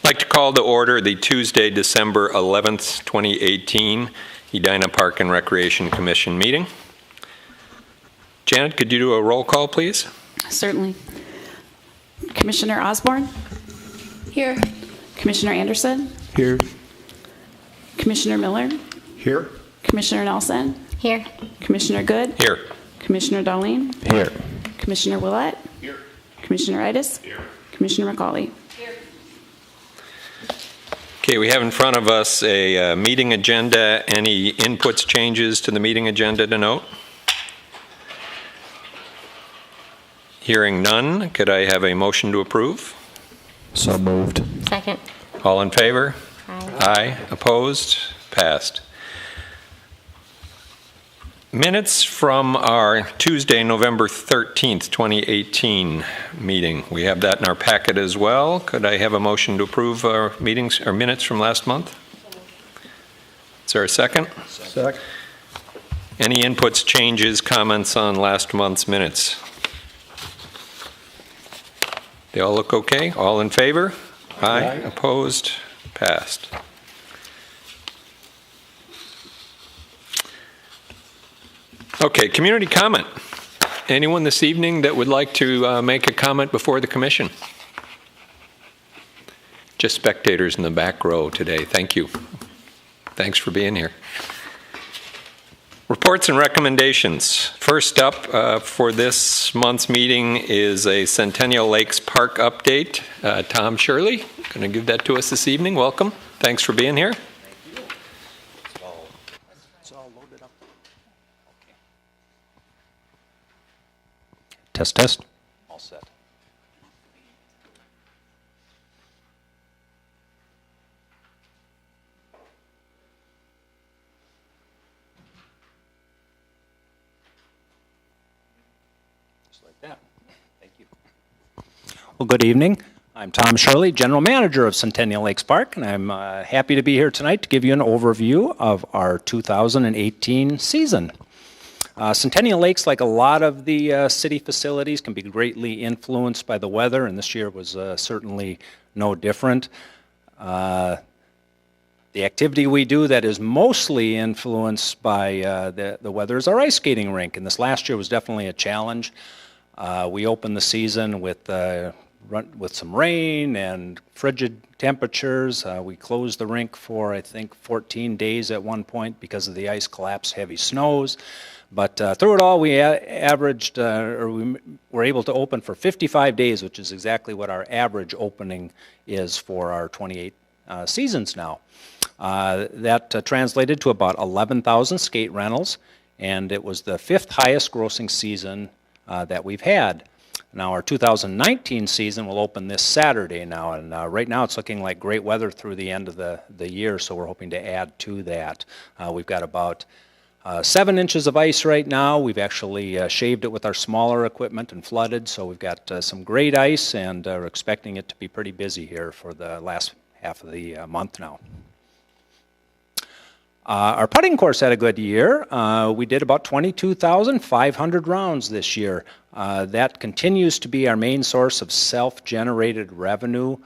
I'd like to call to order the Tuesday, December 11th, 2018 Edina Park and Recreation Commission meeting. Janet, could you do a roll call, please? Certainly. Commissioner Osborne? Here. Commissioner Anderson? Here. Commissioner Miller? Here. Commissioner Nelson? Here. Commissioner Good? Here. Commissioner Darlene? Here. Commissioner Willett? Here. Commissioner Itis? Here. Commissioner McCauley? Okay, we have in front of us a meeting agenda. Any inputs, changes to the meeting agenda to note? Hearing none, could I have a motion to approve? So moved. Second. All in favor? Aye. Aye. Opposed? Passed. Minutes from our Tuesday, November 13th, 2018 meeting. We have that in our packet as well. Could I have a motion to approve our meetings or minutes from last month? Is there a second? Second. Any inputs, changes, comments on last month's minutes? They all look okay? All in favor? Aye. Aye. Opposed? Passed. Okay, community comment. Anyone this evening that would like to make a comment before the commission? Just spectators in the back row today. Thank you. Thanks for being here. Reports and recommendations. First up for this month's meeting is a Centennial Lakes Park update. Tom Shirley, going to give that to us this evening. Welcome. Thanks for being here. Test, test. All set. Just like that. Thank you. Well, good evening. I'm Tom Shirley, General Manager of Centennial Lakes Park, and I'm happy to be here tonight to give you an overview of our 2018 season. Centennial Lakes, like a lot of the city facilities, can be greatly influenced by the weather, and this year was certainly no different. The activity we do that is mostly influenced by the weather is our ice skating rink, and this last year was definitely a challenge. We opened the season with some rain and frigid temperatures. We closed the rink for, I think, 14 days at one point because of the ice collapse, heavy snows. But through it all, we averaged, we were able to open for 55 days, which is exactly what our average opening is for our 28 seasons now. That translated to about 11,000 skate rentals, and it was the 5th highest grossing season that we've had. Now, our 2019 season will open this Saturday now, and right now it's looking like great weather through the end of the year, so we're hoping to add to that. We've got about 7 inches of ice right now. We've actually shaved it with our smaller equipment and flooded, so we've got some great ice, and we're expecting it to be pretty busy here for the last half of the month now. Our putting course had a good year. We did about 22,500 rounds this year. That continues to be our main source of self-generated revenue.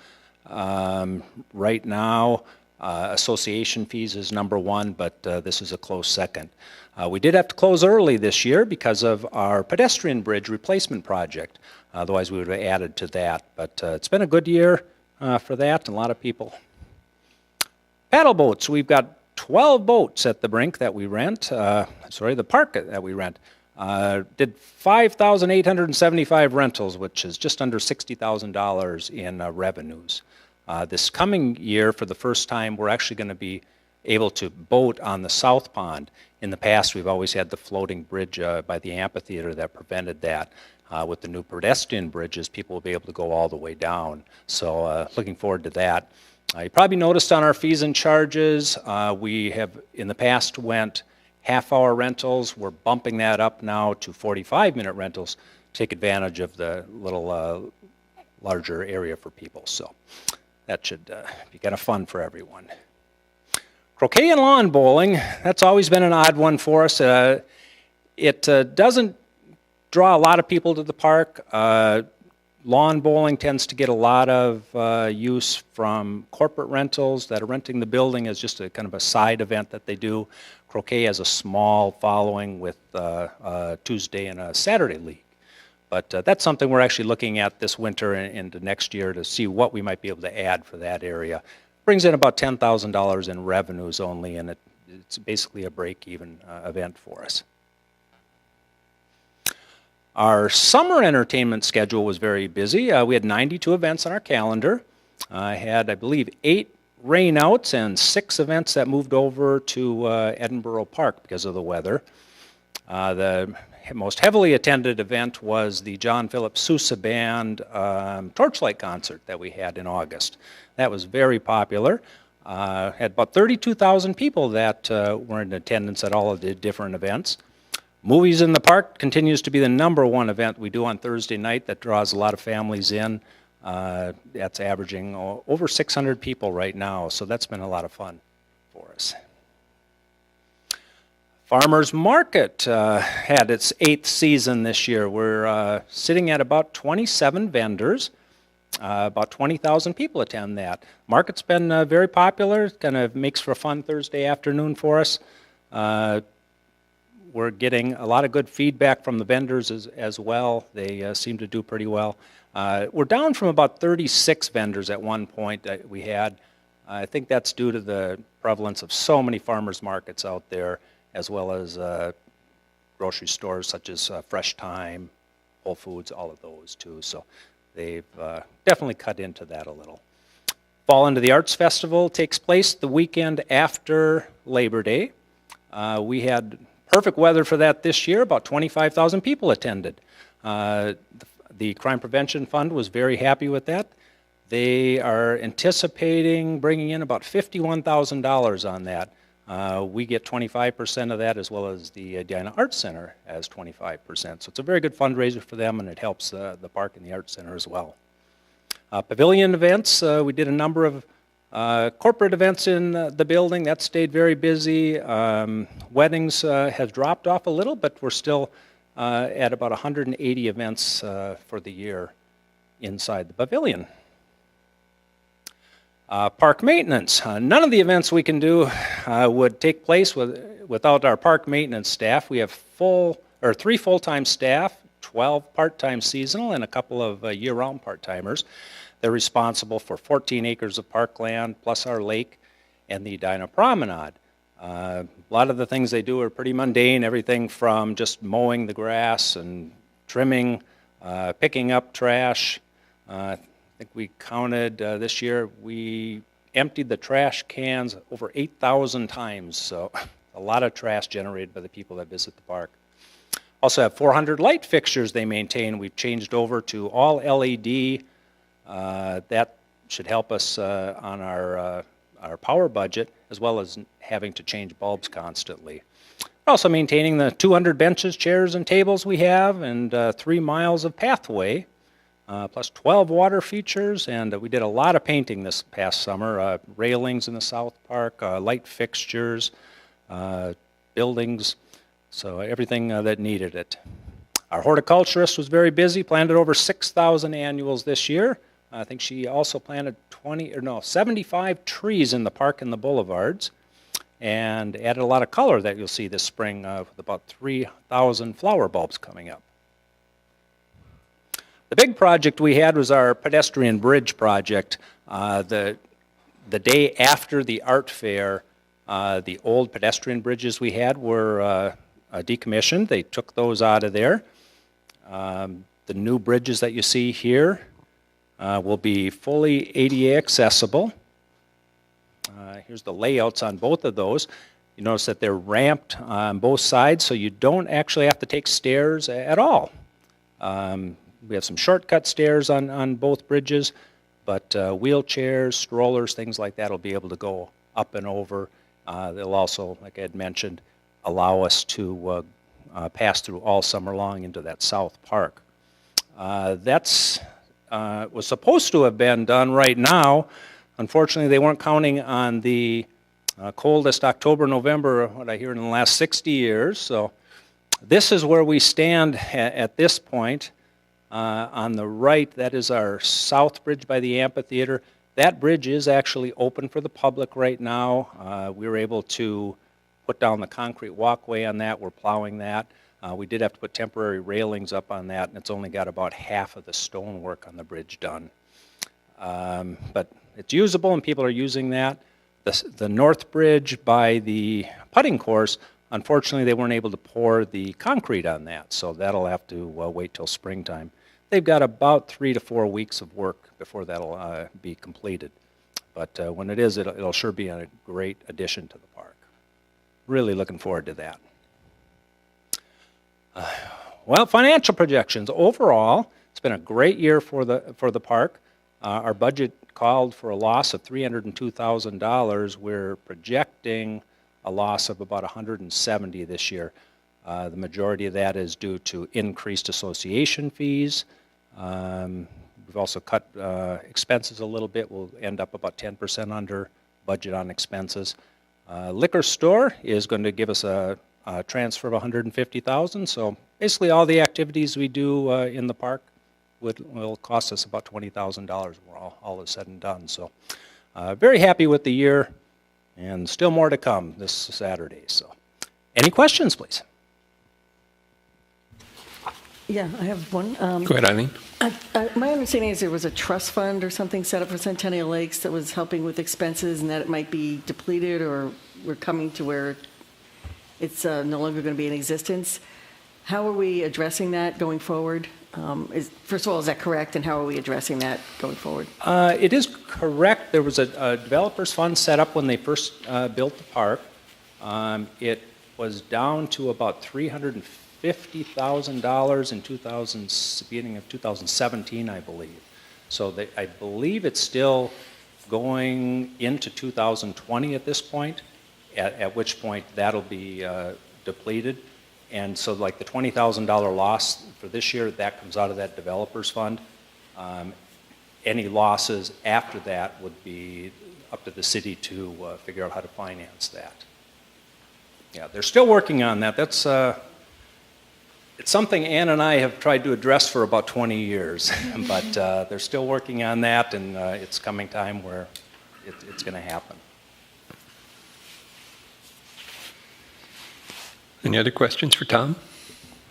Right now, association fees is number one, but this is a close second. We did have to close early this year because of our pedestrian bridge replacement project. Otherwise, we would have added to that. But it's been a good year for that, and a lot of people. Paddle boats. We've got 12 boats at the rink that we rent. The park that we rent. Did 5,875 rentals, which is just under $60,000 in revenues. This coming year, for the first time, we're actually going to be able to boat on the South Pond. In the past, we've always had the floating bridge by the amphitheater that prevented that. With the new pedestrian bridges, people will be able to go all the way down. So looking forward to that. You probably noticed on our fees and charges, we have in the past went half-hour rentals. We're bumping that up now to 45-minute rentals to take advantage of the little larger area for people. So that should be kind of fun for everyone. Croquet and lawn bowling, that's always been an odd one for us. It doesn't draw a lot of people to the park. Lawn bowling tends to get a lot of use from corporate rentals that are renting the building as just a kind of a side event that they do. Croquet has a small following with a Tuesday and a Saturday league. But that's something we're actually looking at this winter and into next year to see what we might be able to add for that area. Brings in about $10,000 in revenues only, and it's basically a break-even event for us. Our summer entertainment schedule was very busy. We had 92 events on our calendar. I had, I believe, 8 rainouts and 6 events that moved over to Edinburgh Park because of the weather. The most heavily attended event was the John Philip Sousa Band Torchlight concert that we had in August. That was very popular. Had about 32,000 people that were in attendance at all of the different events. Movies in the Park continues to be the #1 event we do on Thursday night that draws a lot of families in. That's averaging over 600 people right now, so that's been a lot of fun for us. Farmers Market had its 8th season this year. We're sitting at about 27 vendors. About 20,000 people attend that. Market's been very popular. Kind of makes for a fun Thursday afternoon for us. We're getting a lot of good feedback from the vendors as well. They seem to do pretty well. We're down from about 36 vendors at one point that we had. I think that's due to the prevalence of so many farmers markets out there, as well as grocery stores such as Fresh Time, Whole Foods, all of those too. So they've definitely cut into that a little. Fall into the Arts Festival takes place the weekend after Labor Day. We had perfect weather for that this year. About 25,000 people attended. The Crime Prevention Fund was very happy with that. They are anticipating bringing in about $51,000 on that. We get 25% of that, as well as the Edina Arts Center as 25%. So it's a very good fundraiser for them, and it helps the park and the Arts Center as well. Pavilion events, we did a number of corporate events in the building. That stayed very busy. Weddings has dropped off a little, but we're still at about 180 events for the year inside the pavilion. Park maintenance. None of the events we can do would take place without our park maintenance staff. We have 3 full-time staff, 12 part-time seasonal, and a couple of year-round part-timers. They're responsible for 14 acres of parkland, plus our lake and the Edina Promenade. A lot of the things they do are pretty mundane, everything from just mowing the grass and trimming, picking up trash. I think we counted this year, we emptied the trash cans over 8,000 times, so a lot of trash generated by the people that visit the park. Also have 400 light fixtures they maintain. We've changed over to all LED. That should help us on our power budget, as well as having to change bulbs constantly. We're also maintaining the 200 benches, chairs, and tables we have, and 3 miles of pathway, plus 12 water features, and we did a lot of painting this past summer. Railings in the South Park, light fixtures, buildings, so everything that needed it. Our horticulturist was very busy, planted over 6,000 annuals this year. I think she also planted 75 trees in the park and the boulevards, and added a lot of color that you'll see this spring with about 3,000 flower bulbs coming up. The big project we had was our pedestrian bridge project. The day after the art fair, the old pedestrian bridges we had were decommissioned. They took those out of there. The new bridges that you see here will be fully ADA accessible. Here's the layouts on both of those. You notice that they're ramped on both sides, so you don't actually have to take stairs at all. We have some shortcut stairs on both bridges, but wheelchairs, strollers, things like that will be able to go up and over. They'll also, like I had mentioned, allow us to pass through all summer long into that South Park. That's was supposed to have been done right now. Unfortunately, they weren't counting on the coldest October, November, what I hear in the last 60 years. So this is where we stand at this point. On the right, that is our south bridge by the amphitheater. That bridge is actually open for the public right now. We were able to put down the concrete walkway on that. We're plowing that. We did have to put temporary railings up on that, and it's only got about half of the stonework on the bridge done. But it's usable, and people are using that. The north bridge by the putting course, unfortunately, they weren't able to pour the concrete on that, so that'll have to wait till springtime. They've got about 3 to 4 weeks of work before that'll be completed. But when it is, it'll sure be a great addition to the park. Really looking forward to that. Well, financial projections. Overall, it's been a great year for the park. Our budget called for a loss of $302,000. We're projecting a loss of about $170,000 this year. The majority of that is due to increased association fees. We've also cut expenses a little bit. We'll end up about 10% under budget on expenses. Liquor store is going to give us a transfer of $150,000. So basically all the activities we do in the park will cost us about $20,000 when all is said and done. So very happy with the year, and still more to come this Saturday. So any questions, please? Yeah, I have one. Go ahead, Eileen. My understanding is there was a trust fund or something set up for Centennial Lakes that was helping with expenses, and that it might be depleted, or we're coming to where it's no longer going to be in existence. How are we addressing that going forward? First of all, is that correct, and how are we addressing that going forward? It is correct. There was a developers fund set up when they first built the park. It was down to about $350,000 in beginning of 2017, I believe. So I believe it's still going into 2020 at this point, at which point that'll be depleted. And so like the $20,000 loss for this year, that comes out of that developers fund. Any losses after that would be up to the city to figure out how to finance that. Yeah, they're still working on that. That's it's something Ann and I have tried to address for about 20 years, but they're still working on that, and it's coming time where it's going to happen. Any other questions for Tom?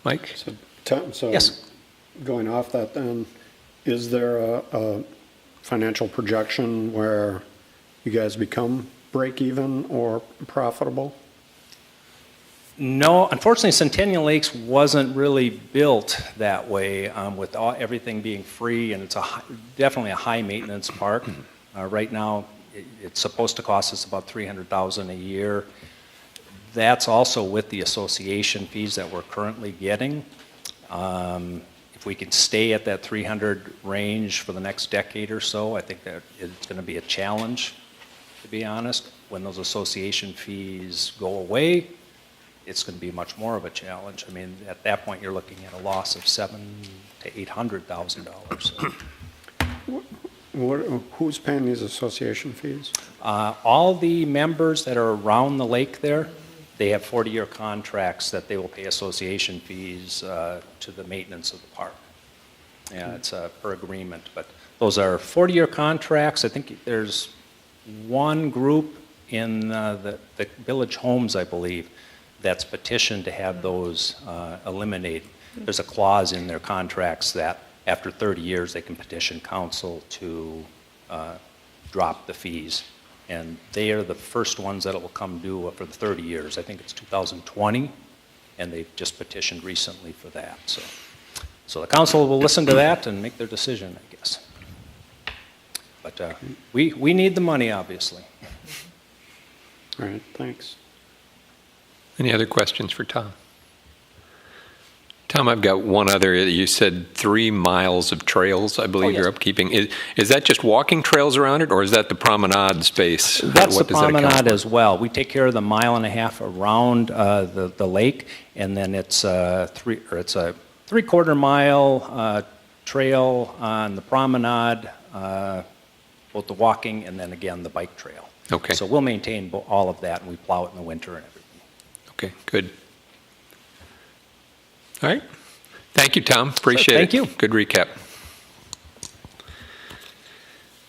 Mike? So, Tom, Yes. Going off that then, is there a financial projection where you guys become break even or profitable? No, unfortunately, Centennial Lakes wasn't really built that way, with everything being free, and it's definitely a high maintenance park. Right now, it's supposed to cost us about $300,000 a year. That's also with the association fees that we're currently getting. If we can stay at that 300 range for the next decade or so, I think that it's going to be a challenge, to be honest. When those association fees go away, it's going to be much more of a challenge. I mean, at that point, you're looking at a loss of $700,000 to $800,000. Who's paying these association fees? All the members that are around the lake there, they have 40-year contracts that they will pay association fees to the maintenance of the park. Yeah, it's per agreement, but those are 40-year contracts. I think there's one group in the Village Homes, I believe, that's petitioned to have those eliminated. There's a clause in their contracts that after 30 years they can petition council to drop the fees. And they are the first ones that will come due for the 30 years. I think it's 2020, and they've just petitioned recently for that. So the council will listen to that and make their decision, I guess. But we need the money, obviously. All right, thanks. Any other questions for Tom? Tom, I've got one other. You said 3 miles of trails, I believe, yes. You're upkeeping. Is that just walking trails around it, or is that the promenade space? That's What the does that account promenade for? as well. We take care of the 1.5 miles around the lake, and then it's a 3/4 mile trail on the promenade, both the walking and then again the bike trail. Okay. So we'll maintain all of that, and we plow it in the winter and everything. Okay, good. All right. Thank Thank you, Tom. Appreciate it. Thank you. Good recap.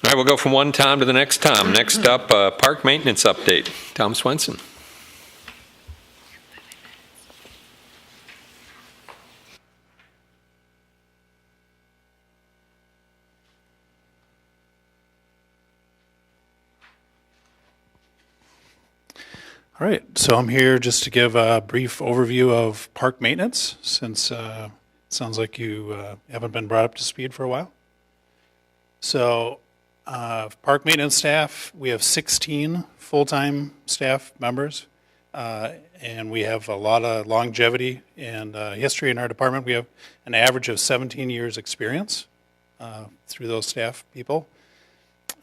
All right, we'll go from one Tom to the next Tom. Next up, park maintenance update. Tom Swenson. All right, so I'm here just to give a brief overview of park maintenance, since it sounds like you haven't been brought up to speed for a while. So, park maintenance staff, we have 16 full-time staff members, and we have a lot of longevity and history in our department. We have an average of 17 years experience through those staff people.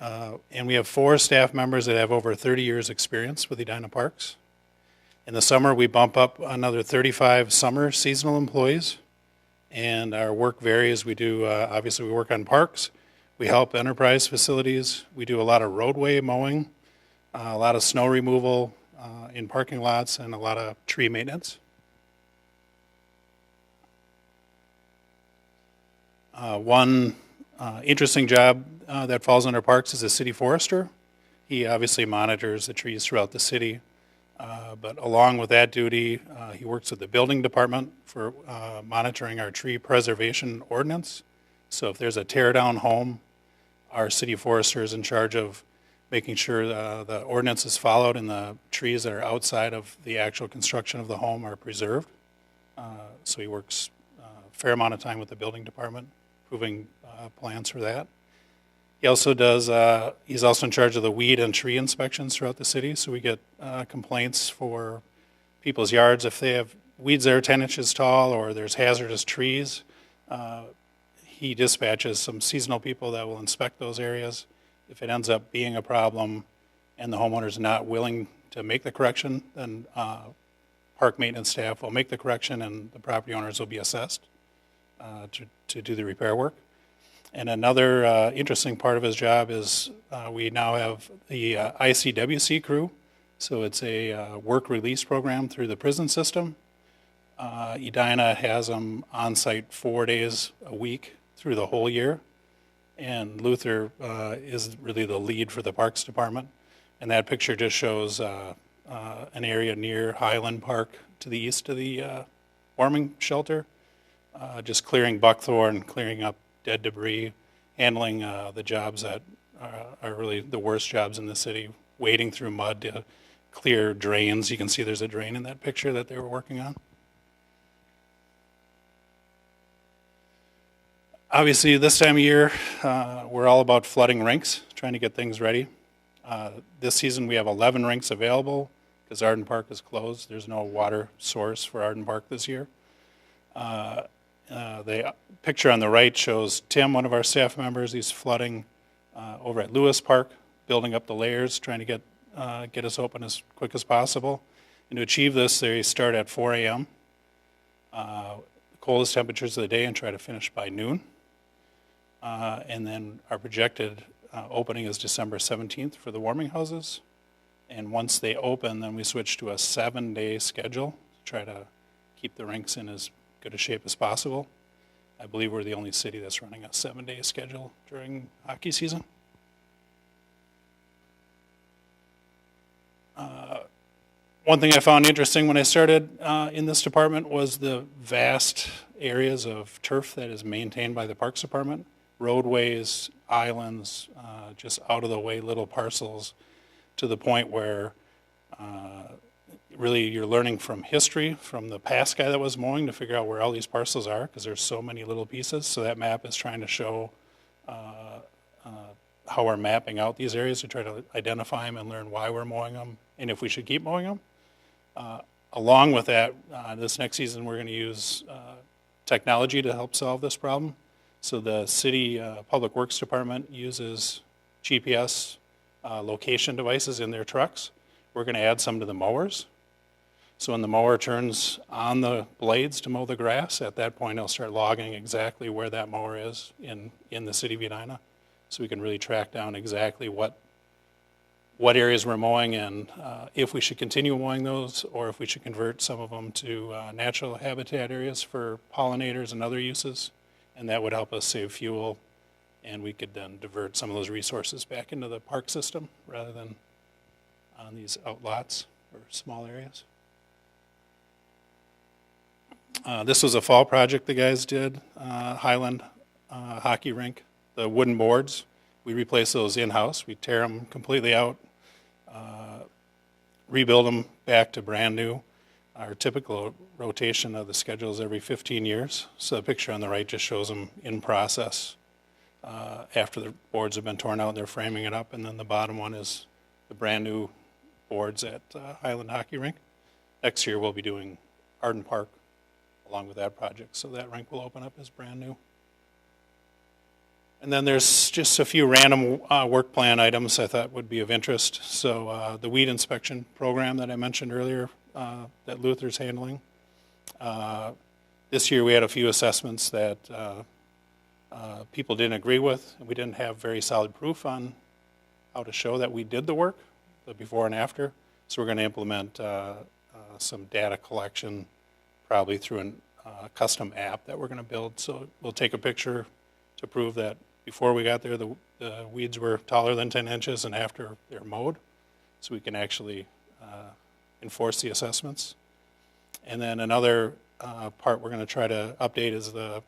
And we have 4 staff members that have over 30 years experience with Edina Parks. In the summer, we bump up another 35 summer seasonal employees, and our work varies. We do, obviously, we work on parks. We help enterprise facilities. We do a lot of roadway mowing, a lot of snow removal in parking lots, and a lot of tree maintenance. One interesting job that falls under parks is a city forester. He obviously monitors the trees throughout the city, but along with that duty, he works with the building department for monitoring our tree preservation ordinance. So if there's a tear down home, our city forester is in charge of making sure the ordinance is followed and the trees that are outside of the actual construction of the home are preserved. So he works a fair amount of time with the building department, approving plans for that. He also does, he's also in charge of the weed and tree inspections throughout the city. So we get complaints for people's yards if they have weeds that are 10 inches tall or there's hazardous trees. He dispatches some seasonal people that will inspect those areas. If it ends up being a problem and the homeowner's not willing to make the correction, then park maintenance staff will make the correction and the property owners will be assessed to do the repair work. And another interesting part of his job is we now have the ICWC crew. So it's a work release program through the prison system. Edina has them on site 4 days a week through the whole year. And Luther is really the lead for the Parks Department. And that picture just shows an area near Highland Park to the east of the warming shelter. Just clearing buckthorn, clearing up dead debris, handling the jobs that are really the worst jobs in the city, wading through mud to clear drains. You can see there's a drain in that picture that they were working on. Obviously, this time of year, we're all about flooding rinks, trying to get things ready. This season, we have 11 rinks available because Arden Park is closed. There's no water source for Arden Park this year. The picture on the right shows Tim, one of our staff members. He's flooding over at Lewis Park, building up the layers, trying to get us open as quick as possible. And to achieve this, they start at 4 a.m., coldest temperatures of the day, and try to finish by noon. And then our projected opening is December 17th for the warming houses. And once they open, then we switch to a 7-day schedule to try to keep the rinks in as good a shape as possible. I believe we're the only city that's running a 7-day schedule during hockey season. One thing I found interesting when I started in this department was the vast areas of turf that is maintained by the Parks Department. Roadways, islands, just out of the way little parcels, to the point where really you're learning from history, from the past guy that was mowing, to figure out where all these parcels are, because there's so many little pieces. So that map is trying to show how we're mapping out these areas to try to identify them and learn why we're mowing them and if we should keep mowing them. Along with that, this next season we're going to use technology to help solve this problem. So the city Public Works Department uses GPS location devices in their trucks. We're going to add some to the mowers. So when the mower turns on the blades to mow the grass, at that point it'll start logging exactly where that mower is in the city of Edina. So we can really track down exactly what what areas we're mowing and if we should continue mowing those or if we should convert some of them to natural habitat areas for pollinators and other uses. And that would help us save fuel, and we could then divert some of those resources back into the park system rather than on these outlots or small areas. This was a fall project the guys did, Highland hockey rink. The wooden boards, we replace those in-house. We tear them completely out, rebuild them back to brand new. Our typical rotation of the schedule is every 15 years. So the picture on the right just shows them in process after the boards have been torn out. They're framing it up, and then the bottom one is the brand new boards at Highland Hockey Rink. Next year we'll be doing Arden Park along with that project, so that rink will open up as brand new. And then there's just a few random work plan items I thought would be of interest. So the weed inspection program that I mentioned earlier that Luther's handling. This year we had a few assessments that people didn't agree with, and we didn't have very solid proof on how to show that we did the work, the before and after. So we're going to implement some data collection, probably through a custom app that we're going to build. So we'll take a picture to prove that before we got there, the weeds were taller than 10 inches, and after they're mowed, so we can actually enforce the assessments. And then another part we're going to try to update is the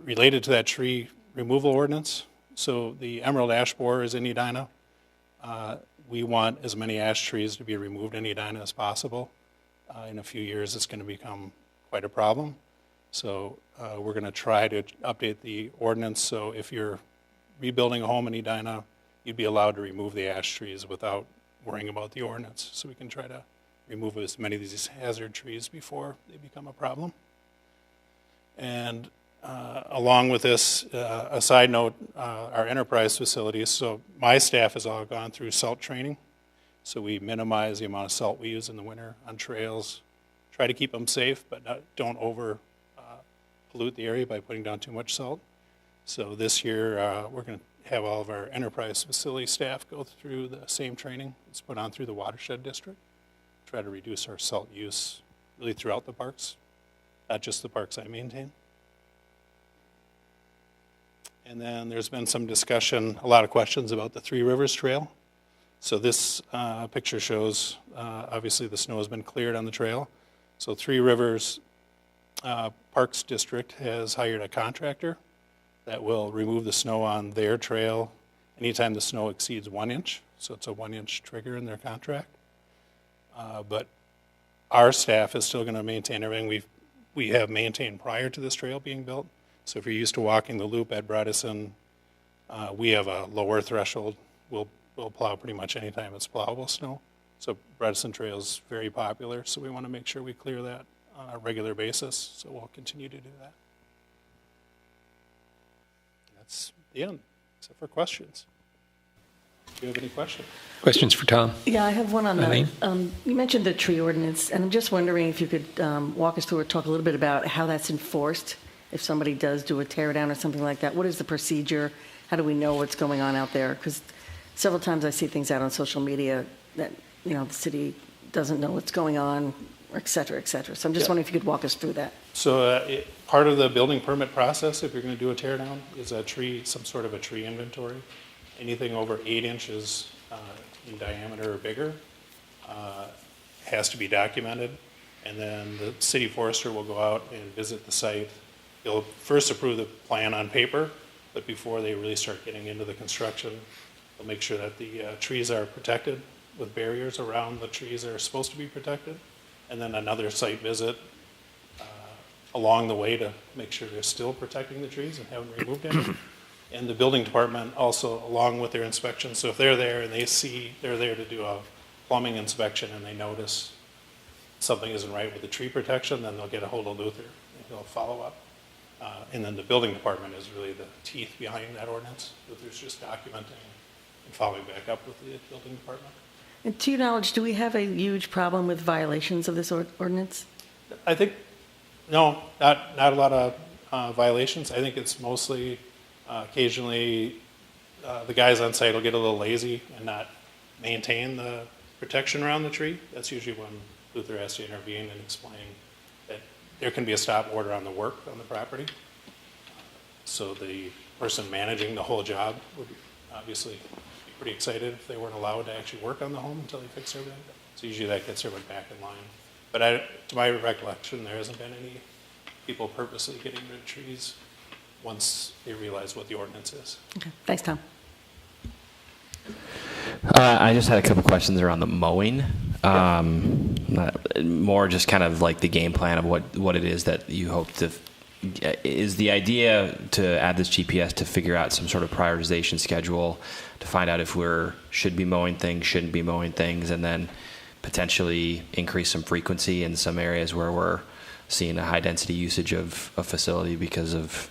related to that tree removal ordinance. So the emerald ash borer is in Edina. We want as many ash trees to be removed in Edina as possible. In a few years, it's going to become quite a problem. So we're going to try to update the ordinance so if you're rebuilding a home in Edina, you'd be allowed to remove the ash trees without worrying about the ordinance. So we can try to remove as many of these hazard trees before they become a problem. And along with this, a side note, our enterprise facilities, so my staff has all gone through salt training. So we minimize the amount of salt we use in the winter on trails, try to keep them safe, but don't over pollute the area by putting down too much salt. So this year, we're going to have all of our enterprise facility staff go through the same training. It's put on through the watershed district. Try to reduce our salt use really throughout the parks, not just the parks I maintain. And then there's been some discussion, a lot of questions about the Three Rivers Trail. So this picture shows, obviously the snow has been cleared on the trail. So Three Rivers Parks District has hired a contractor that will remove the snow on their trail anytime the snow exceeds 1 inch. So it's a 1 inch trigger in their contract. But our staff is still going to maintain everything we have maintained prior to this trail being built. So if you're used to walking the loop at Bredesen, we have a lower threshold. We'll plow pretty much anytime it's plowable snow. So Bredesen Trail is very popular, so we want to make sure we clear that on a regular basis. So we'll continue to do that. That's the end, except for questions. Do you have any questions? Questions for Tom? Yeah, I have one on Eileen? that. You mentioned the tree ordinance, and I'm just wondering if you could walk us through or talk a little bit about how that's enforced. If somebody does do a tear down or something like that, what is the procedure? How do we know what's going on out there? Because several times I see things out on social media that, the city doesn't know what's going on, or et cetera, et cetera. So I'm just wondering if you could walk us through that. So part of the building permit process, if you're going to do a tear down, is a tree, some sort of a tree inventory. Anything over 8 inches in diameter or bigger has to be documented. And then the city forester will go out and visit the site. They'll first approve the plan on paper, but before they really start getting into the construction, they'll make sure that the trees are protected with barriers around the trees that are supposed to be protected. And then another site visit along the way to make sure they're still protecting the trees and haven't removed any. And the building department also, along with their inspection, so if they're there and they see they're there to do a plumbing inspection and they notice something isn't right with the tree protection, then they'll get a hold of Luther and he'll follow up. And then the building department is really the teeth behind that ordinance. Luther's just documenting and following back up with the building department. And to your knowledge, do we have a huge problem with violations of this ordinance? I think, no, not a lot of violations. I think it's mostly occasionally the guys on site will get a little lazy and not maintain the protection around the tree. That's usually when Luther has to intervene and explain that there can be a stop order on the work on the property. So the person managing the whole job would obviously be pretty excited if they weren't allowed to actually work on the home until they fix everything. So usually that gets everyone back in line. But to my recollection, there hasn't been any people purposely getting rid of trees once they realize what the ordinance is. Okay, thanks, Tom. I just had a couple questions around the mowing. More just kind of like the game plan of what it is that you hope to. Is the idea to add this GPS to figure out some sort of prioritization schedule to find out if should be mowing things, shouldn't be mowing things, and then potentially increase some frequency in some areas where we're seeing a high density usage of a facility because of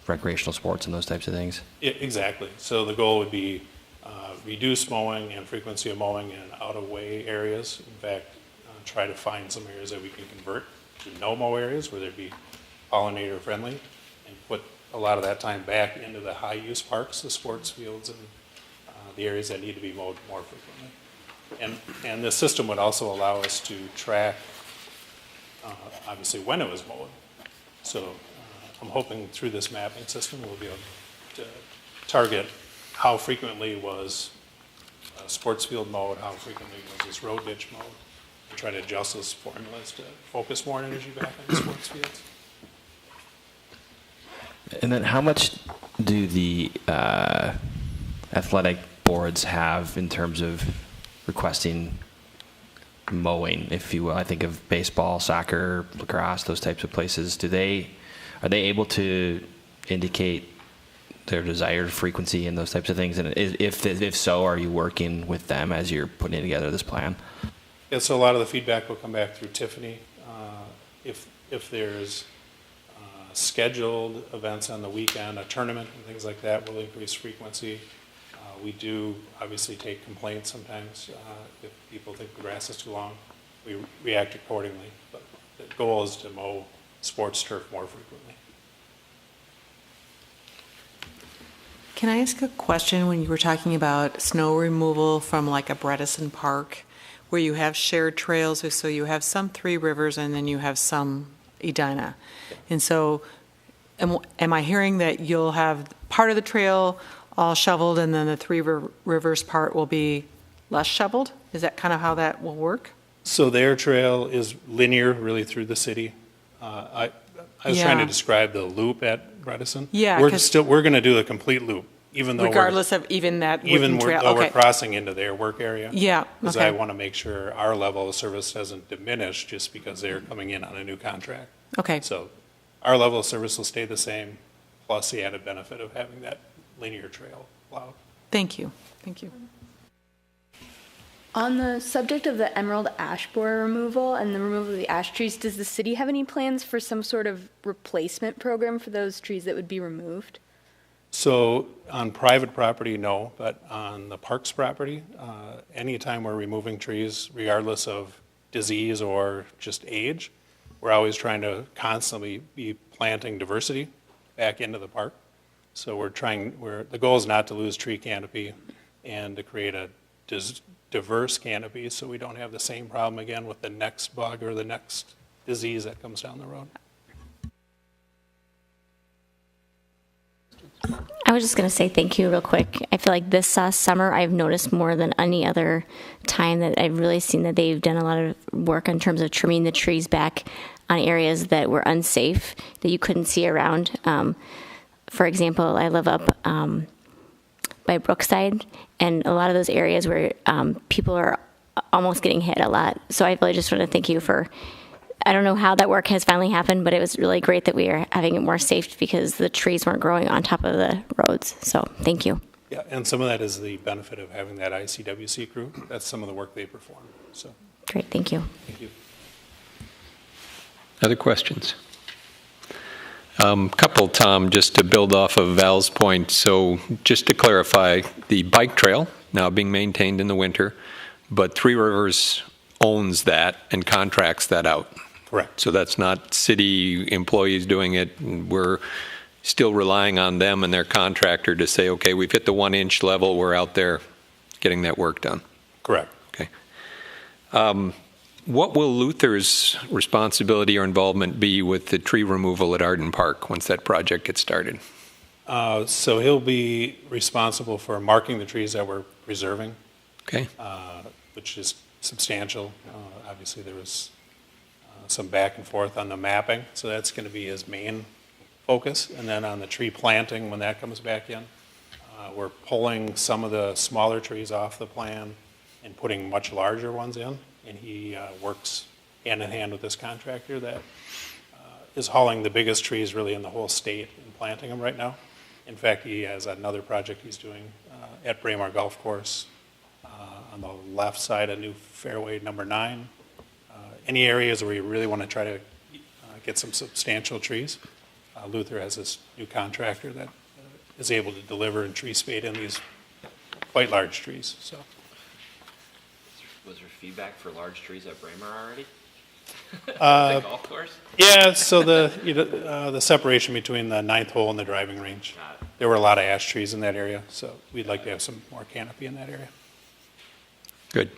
recreational sports and those types of things? Yeah, exactly. So the goal would be reduce mowing and frequency of mowing in out-of-way areas. In fact, try to find some areas that we can convert to no-mow areas where they'd be pollinator friendly, and put a lot of that time back into the high-use parks, the sports fields, and the areas that need to be mowed more frequently. And the system would also allow us to track, obviously, when it was mowed. So I'm hoping through this mapping system we'll be able to target how frequently was a sports field mowed, how frequently was this road ditch mowed, and try to adjust those formulas to focus more energy back on the sports fields. And then how much do the athletic boards have in terms of requesting mowing, if you will? I think of baseball, soccer, lacrosse, those types of places. Are they able to indicate their desired frequency and those types of things? And if so, are you working with them as you're putting together this plan? Yeah, so a lot of the feedback will come back through Tiffany. If there's scheduled events on the weekend, a tournament and things like that will increase frequency. We do obviously take complaints sometimes. If people think the grass is too long, we react accordingly. But the goal is to mow sports turf more frequently. Can I ask a question when you were talking about snow removal from like a Bredesen Park, where you have shared trails, so you have some Three Rivers and then you have some Edina. And so am I hearing that you'll have part of the trail all shoveled and then the Three Rivers part will be less shoveled? Is that kind of how that will work? So their trail is linear really through the city. I was trying to describe the loop at Bredesen. Yeah, we're going to do the complete loop, even though regardless of even that wooden trail. Though we're crossing into their work area. Yeah, because I want to make sure our level of service doesn't diminish just because they're coming in on a new contract. Okay. So our level of service will stay the same, plus the added benefit of having that linear trail allowed. Thank you. Thank you. On the subject of the emerald ash borer removal and the removal of the ash trees, does the city have any plans for some sort of replacement program for those trees that would be removed? So on private property, no, but on the parks property, anytime we're removing trees, regardless of disease or just age, we're always trying to constantly be planting diversity back into the park. So the goal is not to lose tree canopy and to create a diverse canopy so we don't have the same problem again with the next bug or the next disease that comes down the road. I was just going to say thank you real quick. I feel like this summer I've noticed more than any other time that I've really seen that they've done a lot of work in terms of trimming the trees back on areas that were unsafe, that you couldn't see around. For example, I live up by Brookside, and a lot of those areas where people are almost getting hit a lot. So I really just want to thank you for, I don't know how that work has finally happened, but it was really great that we are having it more safe because the trees weren't growing on top of the roads. So thank you. Yeah, and some of that is the benefit of having that ICWC crew. That's some of the work they perform. So Great, thank you. thank you. Other questions? Couple, Tom, just to build off of Val's point. So just to clarify, the bike trail now being maintained in the winter, but Three Rivers owns that and contracts that out. Correct. So that's not city employees doing it. We're still relying on them and their contractor to say, okay, we've hit the 1 inch level, we're out there getting that work done. Correct. Okay. What will Luther's responsibility or involvement be with the tree removal at Arden Park once that project gets started? So he'll be responsible for marking the trees that we're preserving, Okay. which is substantial. Obviously, there was some back and forth on the mapping, so that's going to be his main focus. And then on the tree planting, when that comes back in, we're pulling some of the smaller trees off the plan and putting much larger ones in. And he works hand in hand with this contractor that is hauling the biggest trees really in the whole state and planting them right now. In fact, he has another project he's doing at Braemar Golf Course on the left side, a new fairway number 9. Any areas where you really want to try to get some substantial trees, Luther has this new contractor that is able to deliver and tree spade in these quite large trees. So, Was there feedback for large trees at Braemar already? The golf course? yeah. So the separation between the 9th hole and the driving range, there were a lot of ash trees in that area. So we'd like to have some more canopy in that area. Good.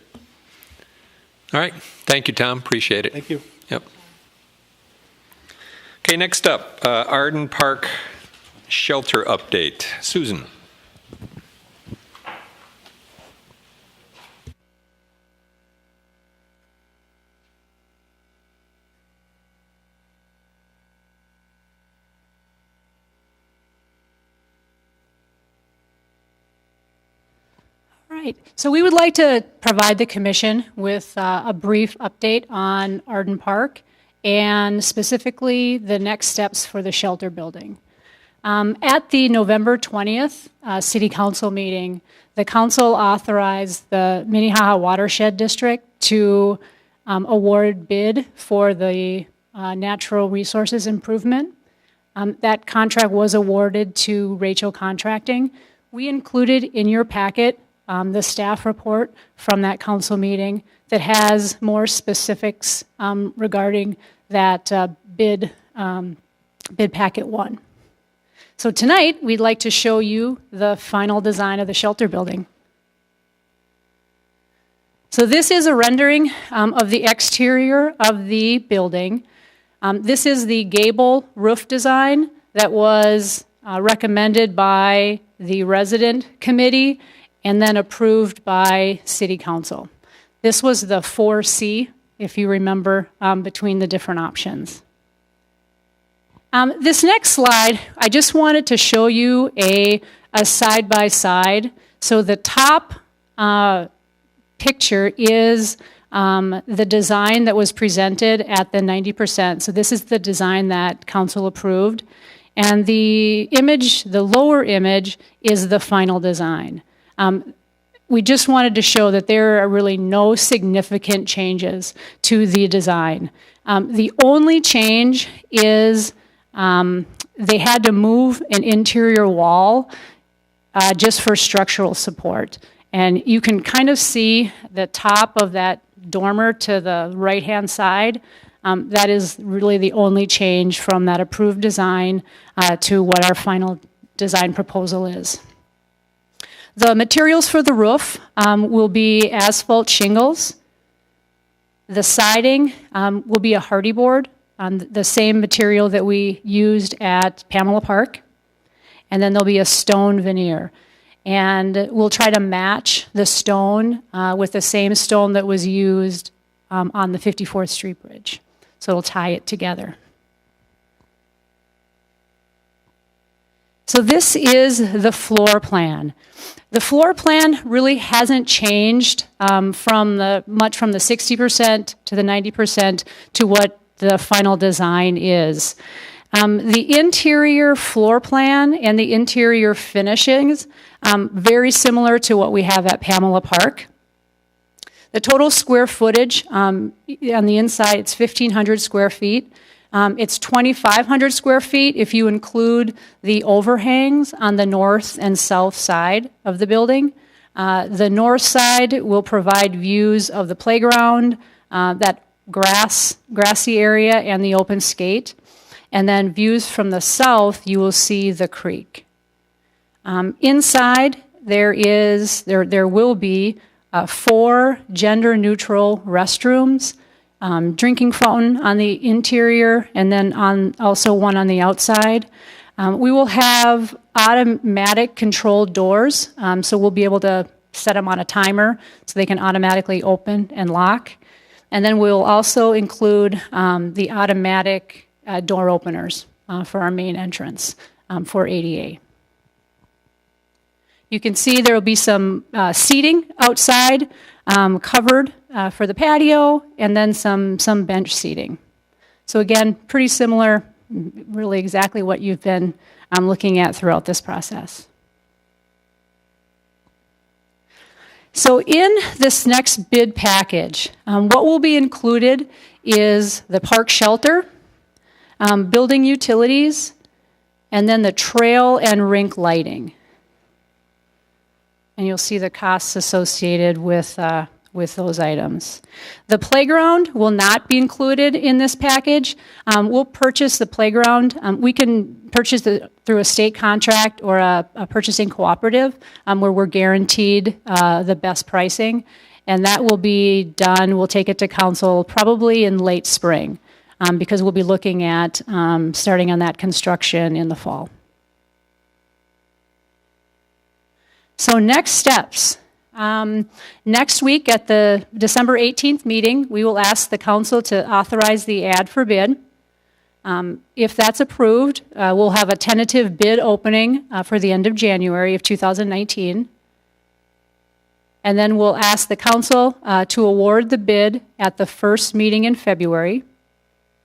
All right. Thank you, Tom. Appreciate it. Thank you. Yep. Okay, next up, Arden Park shelter update. Susan. Right. So we would like to provide the commission with a brief update on Arden Park and specifically the next steps for the shelter building. At the November 20th City Council meeting, the council authorized the Minnehaha Watershed District to award bid for the natural resources improvement. That contract was awarded to Rachel Contracting. We included in your packet the staff report from that council meeting that has more specifics regarding that bid packet 1. So tonight, we'd like to show you the final design of the shelter building. So this is a rendering of the exterior of the building. This is the gable roof design that was recommended by the resident committee and then approved by City Council. This was the 4C, if you remember, between the different options. This next slide, I just wanted to show you a side-by-side. So the top picture is the design that was presented at the 90%. So this is the design that Council approved. And the image, the lower image, is the final design. We just wanted to show that there are really no significant changes to the design. The only change is they had to move an interior wall just for structural support. And you can kind of see the top of that dormer to the right-hand side. That is really the only change from that approved design to what our final design proposal is. The materials for the roof will be asphalt shingles. The siding will be a hardy board, the same material that we used at Pamela Park. And then there'll be a stone veneer. And we'll try to match the stone with the same stone that was used on the 54th Street Bridge. So it'll tie it together. So this is the floor plan. The floor plan really hasn't changed much from the 60% to the 90% to what the final design is. The interior floor plan and the interior finishings, very similar to what we have at Pamela Park. The total square footage on the inside, it's 1,500 square feet. It's 2,500 square feet if you include the overhangs on the north and south side of the building. The north side will provide views of the playground, that grassy area, and the open skate. And then views from the south, you will see the creek. Inside, there will be 4 gender-neutral restrooms, drinking fountain on the interior, and then also one on the outside. We will have automatic controlled doors, so we'll be able to set them on a timer so they can automatically open and lock. And then we'll also include the automatic door openers for our main entrance for ADA. You can see there will be some seating outside covered for the patio, and then some bench seating. So again, pretty similar, really exactly what you've been looking at throughout this process. So in this next bid package, what will be included is the park shelter, building utilities, and then the trail and rink lighting. And you'll see the costs associated with those items. The playground will not be included in this package. We'll purchase the playground. We can purchase it through a state contract or a purchasing cooperative where we're guaranteed the best pricing. And that will be done, we'll take it to council probably in late spring because we'll be looking at starting on that construction in the fall. So next steps. Next week at the December 18th meeting, we will ask the council to authorize the ad for bid. If that's approved, we'll have a tentative bid opening for the end of January of 2019. And then we'll ask the council to award the bid at the first meeting in February.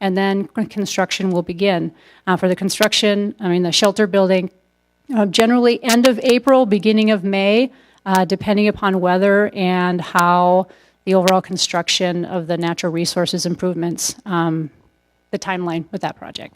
And then construction will begin. For the construction, the shelter building, generally end of April, beginning of May, depending upon weather and how the overall construction of the natural resources improvements, the timeline with that project.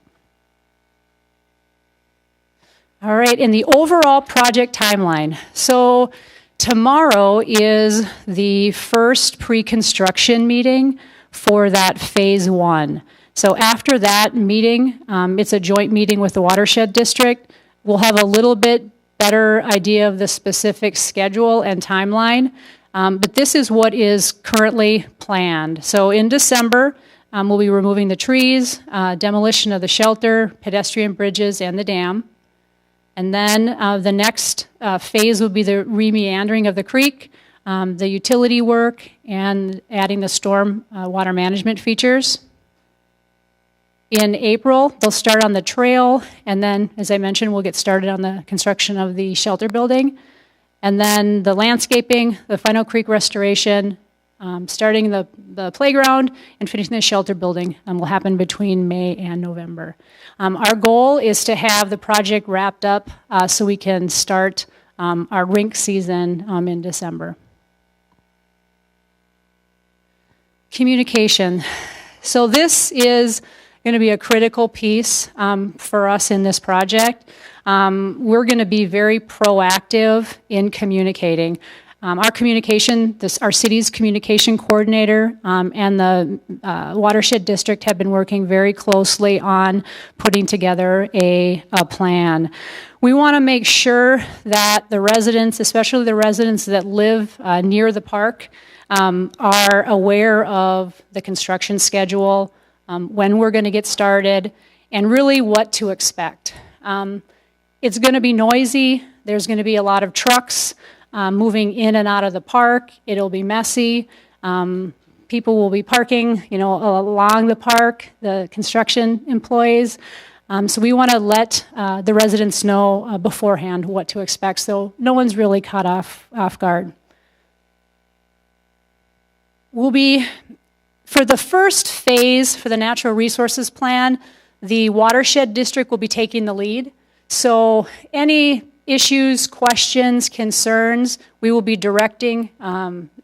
All right, in the overall project timeline. So tomorrow is the first pre-construction meeting for that phase 1. So after that meeting, it's a joint meeting with the watershed district. We'll have a little bit better idea of the specific schedule and timeline, but this is what is currently planned. So in December, we'll be removing the trees, demolition of the shelter, pedestrian bridges, and the dam. And then the next phase will be the remeandering of the creek, the utility work, and adding the storm water management features. In April, they'll start on the trail, and then, as I mentioned, we'll get started on the construction of the shelter building. And then the landscaping, the final creek restoration, starting the playground, and finishing the shelter building will happen between May and November. Our goal is to have the project wrapped up so we can start our rink season in December. Communication. So this is going to be a critical piece for us in this project. We're going to be very proactive in communicating. Our city's communication coordinator and the watershed district have been working very closely on putting together a plan. We want to make sure that the residents, especially the residents that live near the park, are aware of the construction schedule, when we're going to get started, and really what to expect. It's going to be noisy. There's going to be a lot of trucks moving in and out of the park. It'll be messy. People will be parking, along the park, the construction employees. So we want to let the residents know beforehand what to expect, so no one's really caught off guard. We'll be, for the first phase for the natural resources plan, the watershed district will be taking the lead. So any issues, questions, concerns, we will be directing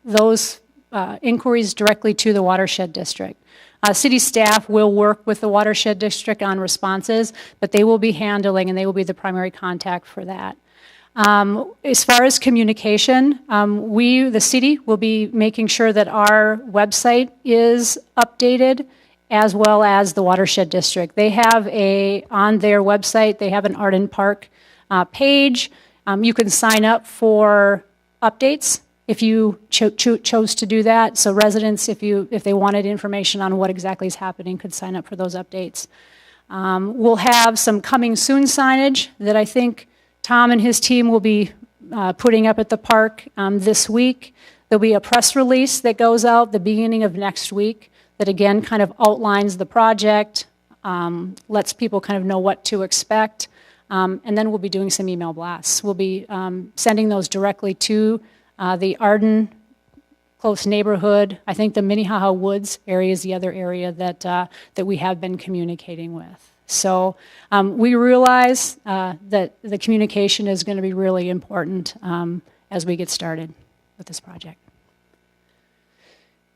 those inquiries directly to the watershed district. City staff will work with the watershed district on responses, but they will be handling and they will be the primary contact for that. As far as communication, the city, will be making sure that our website is updated, as well as the watershed district. They have on their website, they have an Arden Park page. You can sign up for updates if you chose to do that. So residents, if they wanted information on what exactly is happening, could sign up for those updates. We'll have some coming soon signage that I think Tom and his team will be putting up at the park this week. There'll be a press release that goes out the beginning of next week that again kind of outlines the project, lets people kind of know what to expect, and then we'll be doing some email blasts. We'll be sending those directly to the Arden close neighborhood. I think the Minnehaha Woods area is the other area that we have been communicating with. So we realize that the communication is going to be really important as we get started with this project.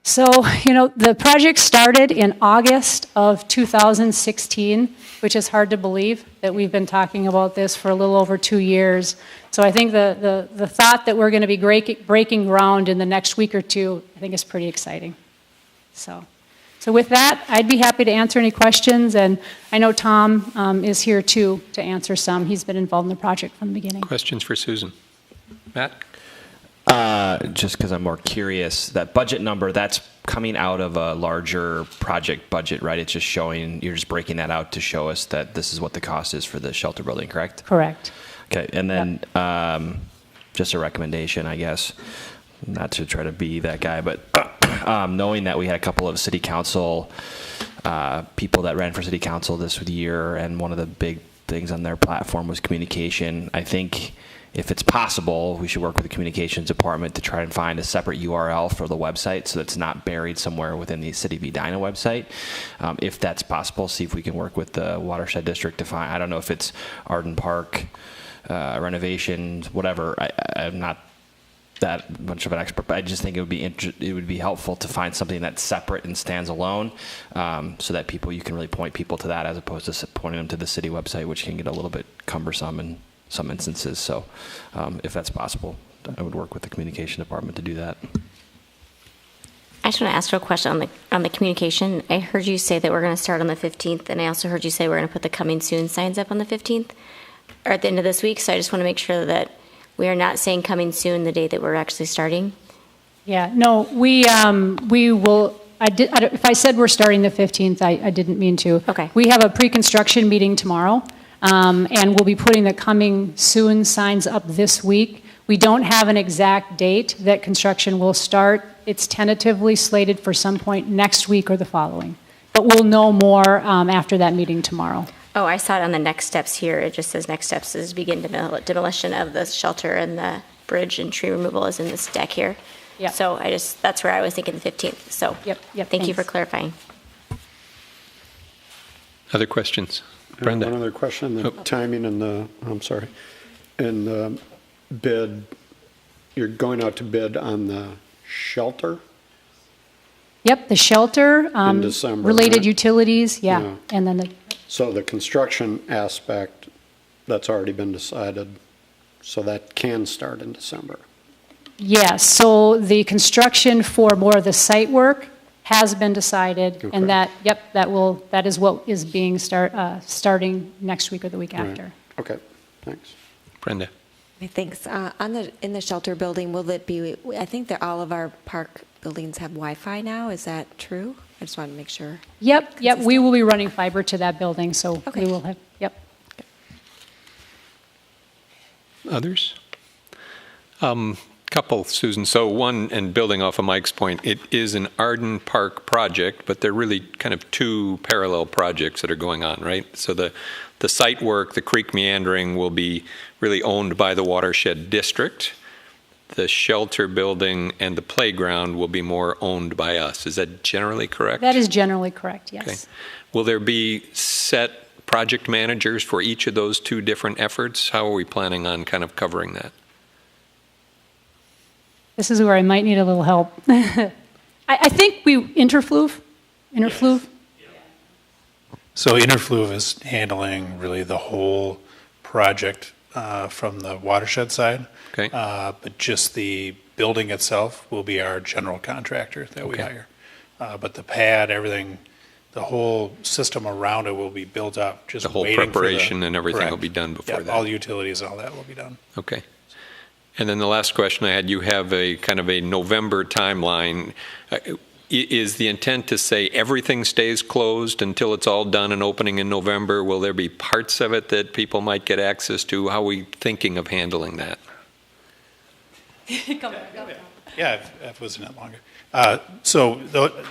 So, the project started in August of 2016, which is hard to believe that we've been talking about this for a little over 2 years. So I think the thought that we're going to be breaking ground in the next week or two, I think is pretty exciting. So with that, I'd be happy to answer any questions, and I know Tom is here too to answer some. He's been involved in the project from the beginning. Questions for Susan? Matt? Just because I'm more curious, that budget number, that's coming out of a larger project budget, right? It's just showing, you're just breaking that out to show us that this is what the cost is for the shelter building, correct? Correct. Okay, and then just a recommendation, I guess, not to try to be that guy, but knowing that we had a couple of city council people that ran for city council this year, and one of the big things on their platform was communication, I think if it's possible, we should work with the communications department to try and find a separate URL for the website so it's not buried somewhere within the City of Edina website. If that's possible, see if we can work with the watershed district to find, I don't know if it's Arden Park, renovations, whatever. I'm not that much of an expert, but I just think it would be helpful to find something that's separate and stands alone, so that you can really point people to that as opposed to pointing them to the city website, which can get a little bit cumbersome in some instances. So if that's possible, I would work with the communication department to do that. I just want to ask you a question on the communication. I heard you say that we're going to start on the 15th, and I also heard you say we're going to put the coming soon signs up on the 15th, or at the end of this week. So I just want to make sure that we are not saying coming soon the day that we're actually starting. Yeah, no, we will. If I said we're starting the 15th, I didn't mean to. Okay. We have a pre-construction meeting tomorrow. And we'll be putting the coming soon signs up this week. We don't have an exact date that construction will start. It's tentatively slated for some point next week or the following. But we'll know more after that meeting tomorrow. Oh, I saw it on the next steps here. It just says next steps is begin demolition of the shelter, and the bridge and tree removal is in this deck here. Yep. So that's where I was thinking the 15th. So Yep, thank you for thanks. clarifying. Other questions? Brenda? One other question, the timing and in the bid, you're going out to bid on the shelter? Yep, the shelter, In December, related right? utilities, yeah. Yeah. And then So the construction aspect, that's already been decided, so that can start in December. yes, so the construction for more of the site work has been decided, Okay. and that is what is being starting next week or the week Right. after. Okay, thanks. Brenda? Thanks. In the shelter building, will it be, I think that all of our park buildings have Wi-Fi now, is that true? I just wanted to make sure. Yep, we will be running fiber to that building, so Okay. we will have, yep. Others? Couple, Susan. So one, and building off of Mike's point, it is an Arden Park project, but they're really kind of two parallel projects that are going on, right? So the site work, the creek meandering, will be really owned by the watershed district. The shelter building and the playground will be more owned by us. Is that generally correct? That is generally correct, yes. Okay. Will there be set project managers for each of those two different efforts? How are we planning on kind of covering that? This is where I might need a little help. I think we interfluve. So Interfluve is handling really the whole project from the watershed side. Okay. But just the building itself will be our general contractor that we Okay. hire. But the pad, everything, the whole system around it will be built up, just The whole waiting for preparation and everything will correct. be done before Yep, that. all the utilities and all that will be done. Okay. And then the last question I had, you have a kind of a November timeline. Is the intent to say everything stays closed until it's all done and opening in November? Will there be parts of it that people might get access to? How are we thinking of handling that? Yeah, if it was in it longer. So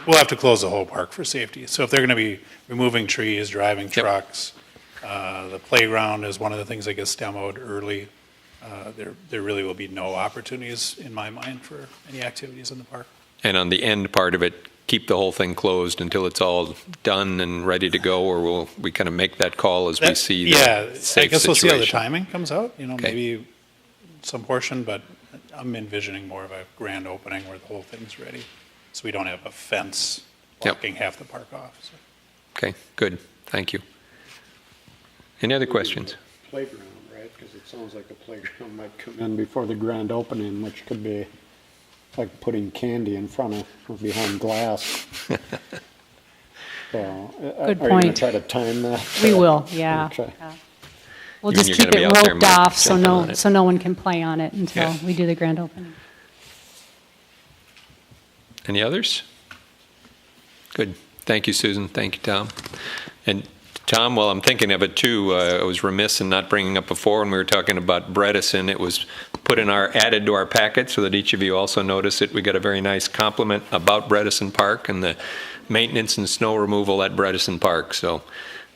we'll have to close the whole park for safety. So if they're going to be removing trees, driving trucks, the playground is one of the things that gets demoed early. There really will be no opportunities, in my mind, for any activities in the park. And on the end part of it, keep the whole thing closed until it's all done and ready to go, or will we kind of make that call as we see the safe I guess we'll see how the situation? timing comes out, Okay. maybe some portion, but I'm envisioning more of a grand opening where the whole thing's ready, so we don't have a fence blocking half the park off. So. Okay, good. Thank you. Any other questions? Playground, right? Because it sounds like the playground might come in before the grand opening, which could be like putting candy in front of or behind glass. So, Good are you going point. to try to time that? We will, yeah. Okay. We'll You mean just you're keep gonna be it out there roped off so jumping on it? no one can play on it until Yeah. we do the grand opening. Any others? Good. Thank you, Susan. Thank you, Tom. And Tom, while I'm thinking of it too, I was remiss in not bringing up before when we were talking about Bredesen. It was added to our packet so that each of you also notice it. We got a very nice compliment about Bredesen Park and the maintenance and snow removal at Bredesen Park. So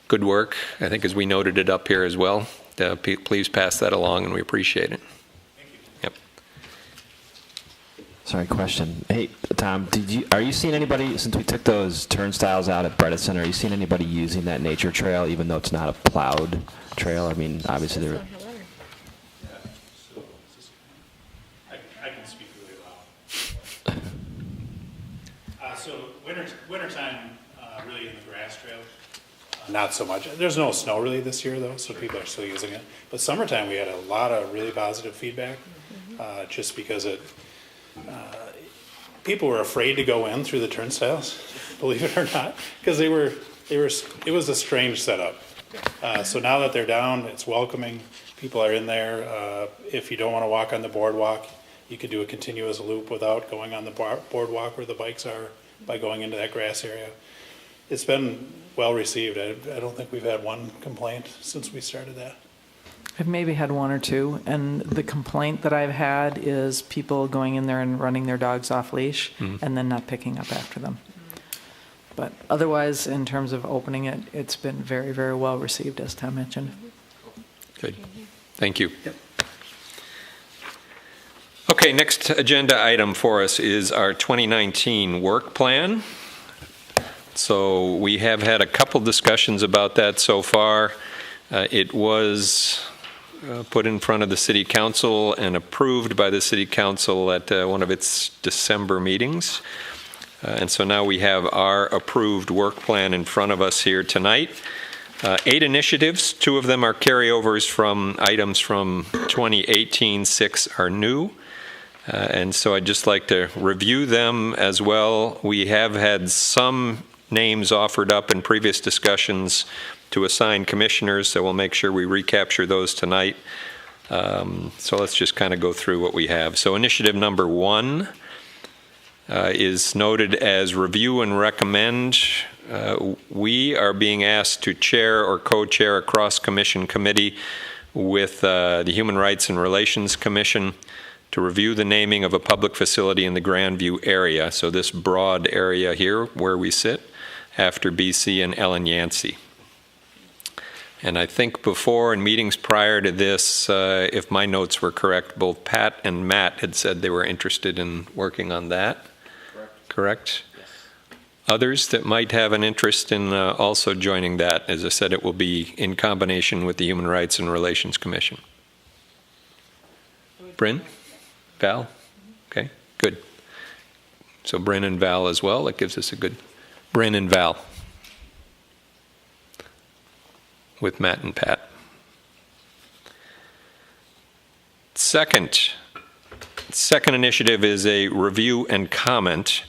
good work. I think as we noted it up here as well. Please pass that along, and we appreciate it. Yep. Sorry, question. Hey, Tom, are you seeing anybody, since we took those turnstiles out at Bredesen, are you seeing anybody using that nature trail, even though it's not a plowed trail? I mean, obviously there. I can speak really loud. So wintertime, really in the grass trail, not so much. There's no snow really this year though, so people are still using it. But summertime, we had a lot of really positive feedback, just because people were afraid to go in through the turnstiles, believe it or not, because it was a strange setup. So now that they're down, it's welcoming. People are in there. If you don't want to walk on the boardwalk, you could do a continuous loop without going on the boardwalk where the bikes are by going into that grass area. It's been well received. I don't think we've had one complaint since we started that. I've maybe had one or two, and the complaint that I've had is people going in there and running their dogs off leash and then not picking up after them. But otherwise, in terms of opening it, it's been very, very well received, as Tom mentioned. Good. Thank you. Yep. Okay, next agenda item for us is our 2019 work plan. So we have had a couple discussions about that so far. It was put in front of the City Council and approved by the City Council at one of its December meetings. And so now we have our approved work plan in front of us here tonight. 8 initiatives, 2 of them are carryovers from items from 2018, 6 are new. And so I'd just like to review them as well. We have had some names offered up in previous discussions to assign commissioners, so we'll make sure we recapture those tonight. So let's just kind of go through what we have. So initiative number 1 is noted as review and recommend. We are being asked to chair or co-chair a cross-commission committee with the Human Rights and Relations Commission to review the naming of a public facility in the Grandview area, so this broad area here where we sit, after BC and Ellen Yancey. And I think before, in meetings prior to this, if my notes were correct, both Pat and Matt had said they were interested in working on that. Correct? Yes. Others that might have an interest in also joining that, as I said, it will be in combination with the Human Rights and Relations Commission. Bryn? Val? Okay, good. So Bryn and Val as well. That gives us a good Bryn and Val with Matt and Pat. Second initiative is a review and comment.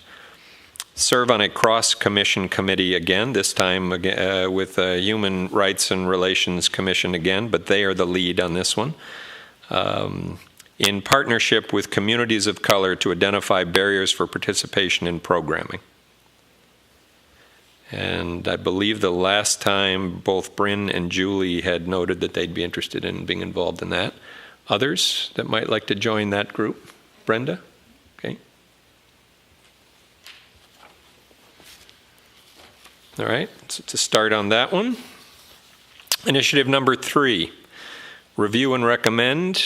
Serve on a cross-commission committee again, this time with Human Rights and Relations Commission again, but they are the lead on this one. in partnership with communities of color to identify barriers for participation in programming. And I believe the last time both Bryn and Julie had noted that they'd be interested in being involved in that. Others that might like to join that group? Brenda? Okay. All right, so to start on that one. Initiative number 3, review and recommend.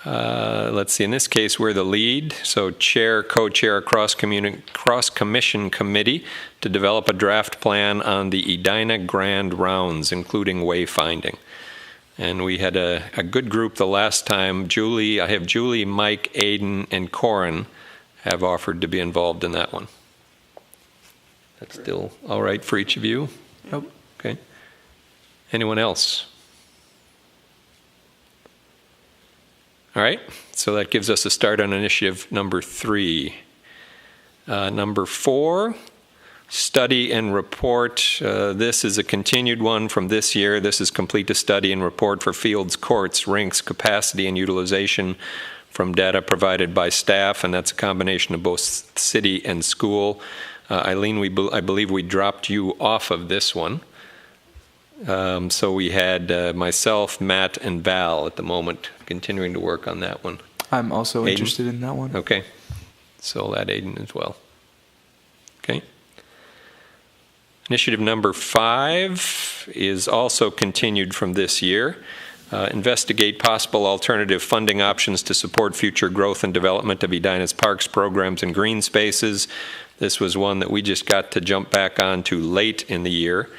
Let's see, in this case, we're the lead, so chair, co-chair, cross-commission committee to develop a draft plan on the Edina Grand Rounds, including wayfinding. And we had a good group the last time. I have Julie, Mike, Aiden, and Corin have offered to be involved in that one. That's still all right for each of you? Nope. Okay. Anyone else? All right, so that gives us a start on initiative number 3. Number 4, study and report. This is a continued one from this year. This is complete a study and report for fields, courts, rinks, capacity, and utilization from data provided by staff, and that's a combination of both city and school. Eileen, I believe we dropped you off of this one. So we had myself, Matt, and Val at the moment continuing to work on that one. I'm also Aiden? interested in that one. Okay. So I'll add Aiden as well. Okay. Initiative number 5 is also continued from this year. Investigate possible alternative funding options to support future growth and development of Edina's parks, programs, and green spaces. This was one that we just got to jump back onto late in the year.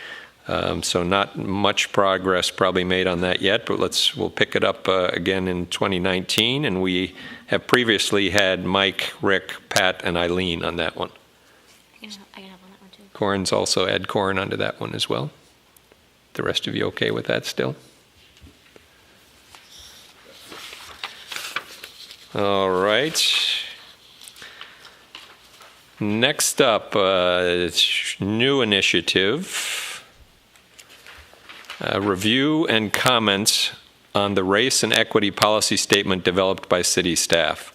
So not much progress probably made on that yet, but we'll pick it up again in 2019. And we have previously had Mike, Rick, Pat, and Eileen on that one. I can help on that one too. Corin's also add Corin onto that one as well. The rest of you okay with that still? All right. Next up, new initiative. Review and comments on the race and equity policy statement developed by city staff.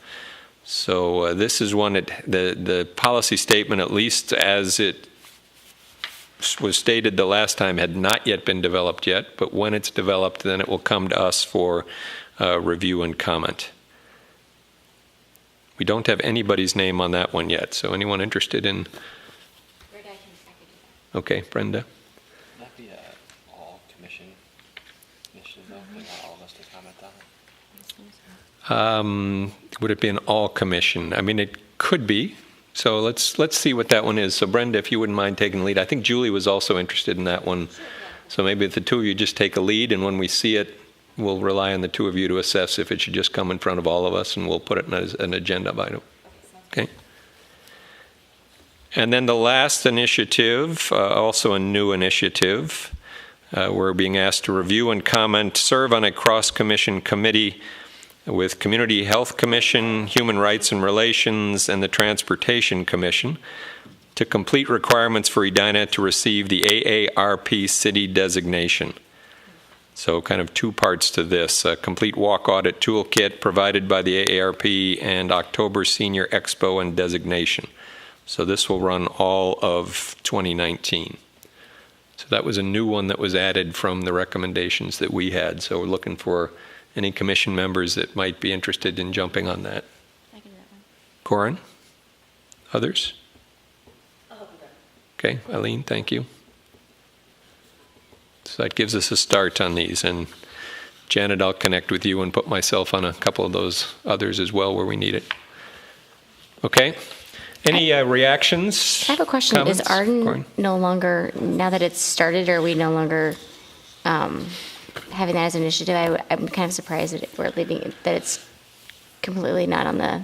So this is one that the policy statement, at least as it was stated the last time, had not yet been developed yet, but when it's developed, then it will come to us for review and comment. We don't have anybody's name on that one yet, so anyone interested in? Okay, Brenda. That'd be a all commission initiative, though, for all of us to comment on. Would it be an all commission? I mean, it could be. So let's see what that one is. So Brenda, if you wouldn't mind taking the lead. I think Julie was also interested in that one. So maybe if the two of you just take a lead, and when we see it, we'll rely on the two of you to assess if it should just come in front of all of us, and we'll put it as an agenda item. Okay. And then the last initiative, also a new initiative. We're being asked to review and comment, serve on a cross-commission committee with Community Health Commission, Human Rights and Relations, and the Transportation Commission to complete requirements for Edina to receive the AARP city designation. So kind of two parts to this. A complete walk audit toolkit provided by the AARP and October Senior Expo and designation. So this will run all of 2019. So that was a new one that was added from the recommendations that we had. So we're looking for any commission members that might be interested in jumping on that. I can do that one. Corin? Others? Okay, Eileen, thank you. So that gives us a start on these. And Janet, I'll connect with you and put myself on a couple of those others as well where we need it. Okay. Any reactions? I have a question. Comments? Is Arden Corin? no longer, now that it's started, are we no longer having that as an initiative? I'm kind of surprised that we're leaving, that it's completely not on the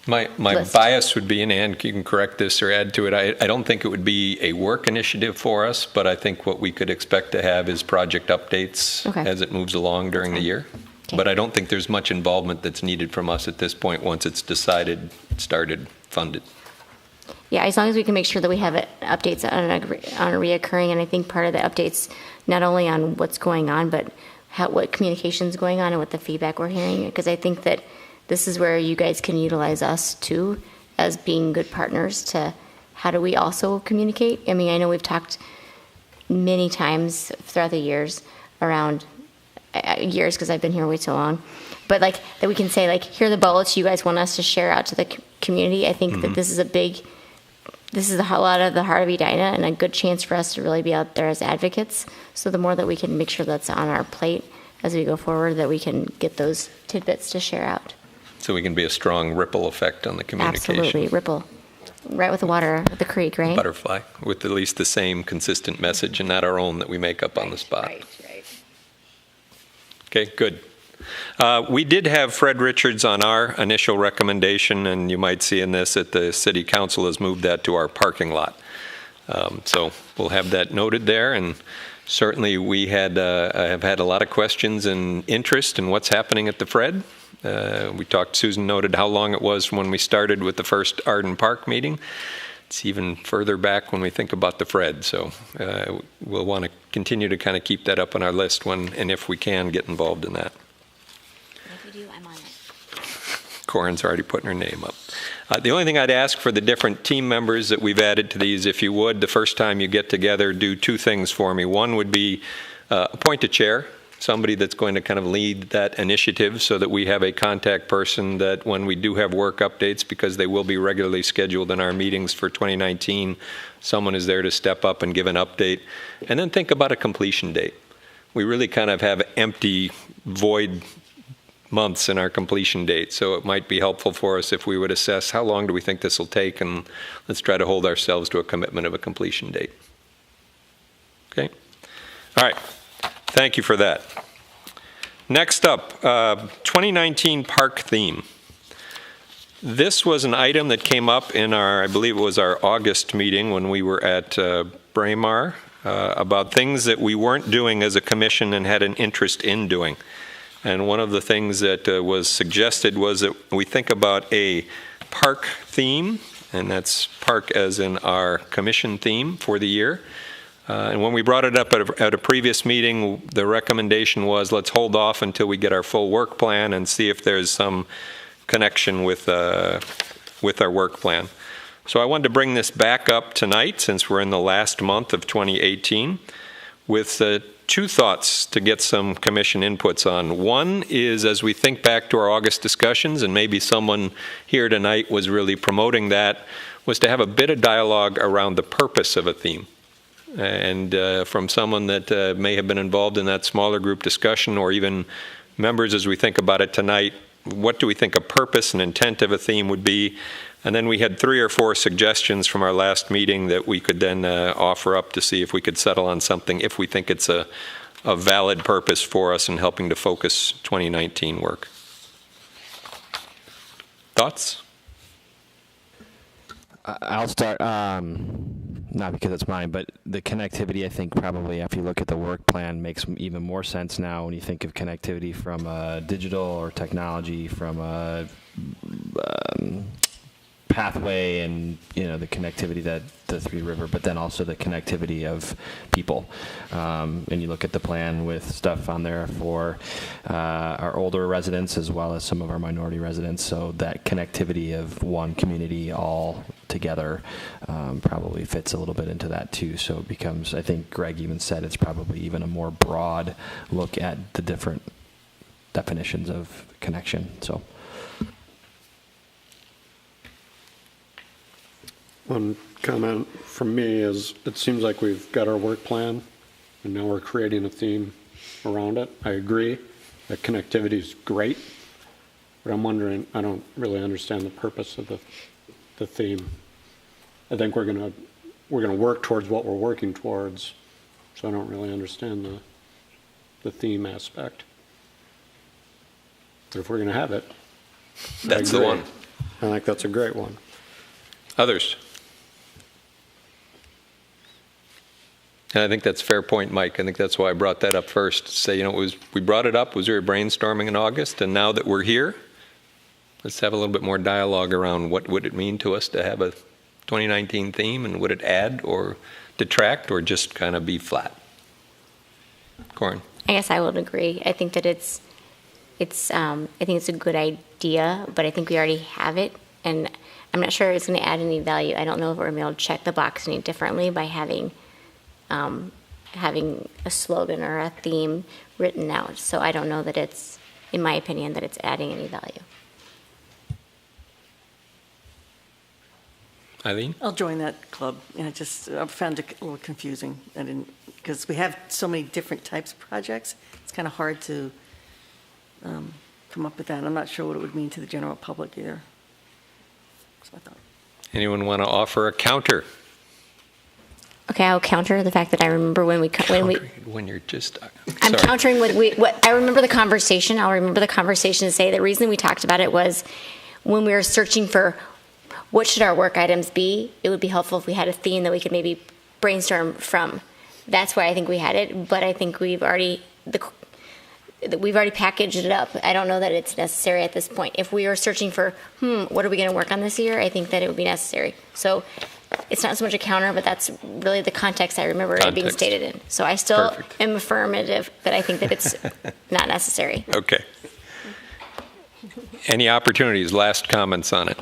My list. bias would be, and Ann, you can correct this or add to it, I don't think it would be a work initiative for us, but I think what we could expect to have is project updates Okay. as it moves along during the year. Okay. But I don't think there's much involvement that's needed from us at this point once it's decided, started, funded. Yeah, as long as we can make sure that we have updates on a reoccurring, and I think part of the updates, not only on what's going on, but what communication's going on and what the feedback we're hearing, because I think that this is where you guys can utilize us too as being good partners to how do we also communicate. I mean, I know we've talked many times throughout the years around years because I've been here way too long, but like that we can say like, here are the bullets you guys want us to share out to the community. I think that this is a lot of the heart of Edina and a good chance for us to really be out there as advocates. So the more that we can make sure that's on our plate as we go forward, that we can get those tidbits to share out. So we can be a strong ripple effect on the communication. Absolutely, ripple. Right with the water, with the creek, right? Butterfly, with at least the same consistent message and not our own that we make up on the spot. Right. Okay, good. We did have Fred Richards on our initial recommendation, and you might see in this that the city council has moved that to our parking lot. So we'll have that noted there, and certainly we have had a lot of questions and interest in what's happening at the Fred. Susan noted how long it was from when we started with the first Arden Park meeting. It's even further back when we think about the Fred, so we'll want to continue to kind of keep that up on our list when and if we can get involved in that. If you do, I'm on it. Corin's already putting her name up. The only thing I'd ask for the different team members that we've added to these, if you would, the first time you get together, do two things for me. One would be appoint a chair, somebody that's going to kind of lead that initiative so that we have a contact person that when we do have work updates, because they will be regularly scheduled in our meetings for 2019, someone is there to step up and give an update. And then think about a completion date. We really kind of have empty, void months in our completion date, so it might be helpful for us if we would assess how long do we think this will take, and let's try to hold ourselves to a commitment of a completion date. Okay? All right. Thank you for that. Next up, 2019 park theme. This was an item that came up in our, I believe it was our August meeting when we were at Braemar, about things that we weren't doing as a commission and had an interest in doing. And one of the things that was suggested was that we think about a park theme, and that's park as in our commission theme for the year. And when we brought it up at a previous meeting, the recommendation was let's hold off until we get our full work plan and see if there's some connection with our work plan. So I wanted to bring this back up tonight since we're in the last month of 2018 with two thoughts to get some commission inputs on. One is as we think back to our August discussions, and maybe someone here tonight was really promoting that, was to have a bit of dialogue around the purpose of a theme. And from someone that may have been involved in that smaller group discussion, or even members as we think about it tonight, what do we think a purpose and intent of a theme would be? And then we had 3 or 4 suggestions from our last meeting that we could then offer up to see if we could settle on something if we think it's a valid purpose for us in helping to focus 2019 work. Thoughts? I'll start, not because it's mine, but the connectivity, I think probably if you look at the work plan makes even more sense now when you think of connectivity from digital or technology, from a pathway and, the connectivity that the Three River, but then also the connectivity of people. And you look at the plan with stuff on there for our older residents as well as some of our minority residents. So that connectivity of one community all together probably fits a little bit into that too. So it becomes, I think Greg even said, it's probably even a more broad look at the different definitions of connection. So. One comment from me is it seems like we've got our work plan and now we're creating a theme around it. I agree that connectivity is great, but I'm wondering, I don't really understand the purpose of the theme. I think we're gonna work towards what we're working towards, so I don't really understand the theme aspect. But if we're gonna have it, That's the one. I think that's a great one. Others? And I think that's a fair point, Mike. I think that's why I brought that up first. To say, we brought it up, was there a brainstorming in August, and now that we're here, let's have a little bit more dialogue around what would it mean to us to have a 2019 theme, and would it add or detract or just kind of be flat? Corin? I guess I would agree. I think that I think it's a good idea, but I think we already have it, and I'm not sure it's going to add any value. I don't know if we're going to be able to check the box any differently by having a slogan or a theme written out. So I don't know that it's, in my opinion, that it's adding any value. Eileen? I'll join that club. I found it a little confusing. Because we have so many different types of projects, it's kind of hard to come up with that. I'm not sure what it would mean to the general public either. That's my thought. Anyone want to offer a counter? Okay, I'll counter the fact that I remember When you're just... I'm sorry. countering what I remember the conversation. I'll remember the conversation to say the reason we talked about it was when we were searching for what should our work items be, it would be helpful if we had a theme that we could maybe brainstorm from. That's why I think we had it, but I think we've already packaged it up. I don't know that it's necessary at this point. If we are searching for, what are we going to work on this year, I think that it would be necessary. So it's not so much a counter, but that's really the context I remember it being stated in. So I still am affirmative that I think that it's not necessary. Okay. Any opportunities, last comments on it?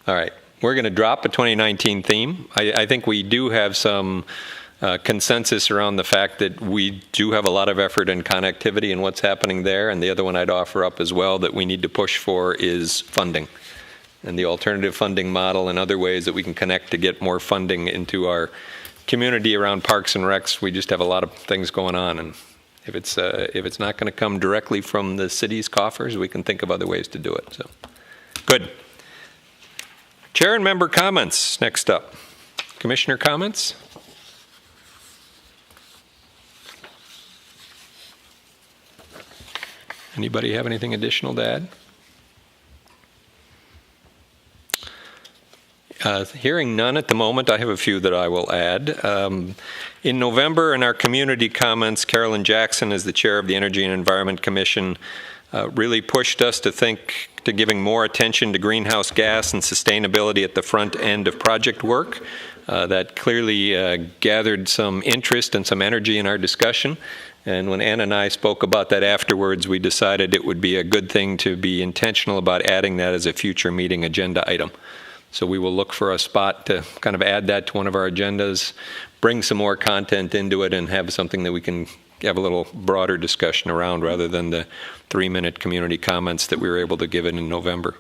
All right. We're going to drop a 2019 theme. I think we do have some consensus around the fact that we do have a lot of effort in connectivity and what's happening there. And the other one I'd offer up as well that we need to push for is funding and the alternative funding model and other ways that we can connect to get more funding into our community around parks and recs. We just have a lot of things going on. And if it's not going to come directly from the city's coffers, we can think of other ways to do it. So, good. Chair and member comments next up. Commissioner comments? Anybody have anything additional to add? Hearing none at the moment, I have a few that I will add. In November, in our community comments, Carolyn Jackson, as the chair of the Energy and Environment Commission, really pushed us to giving more attention to greenhouse gas and sustainability at the front end of project work. That clearly gathered some interest and some energy in our discussion. And when Ann and I spoke about that afterwards, we decided it would be a good thing to be intentional about adding that as a future meeting agenda item. So we will look for a spot to kind of add that to one of our agendas, bring some more content into it, and have something that we can have a little broader discussion around rather than the 3-minute community comments that we were able to give it in November.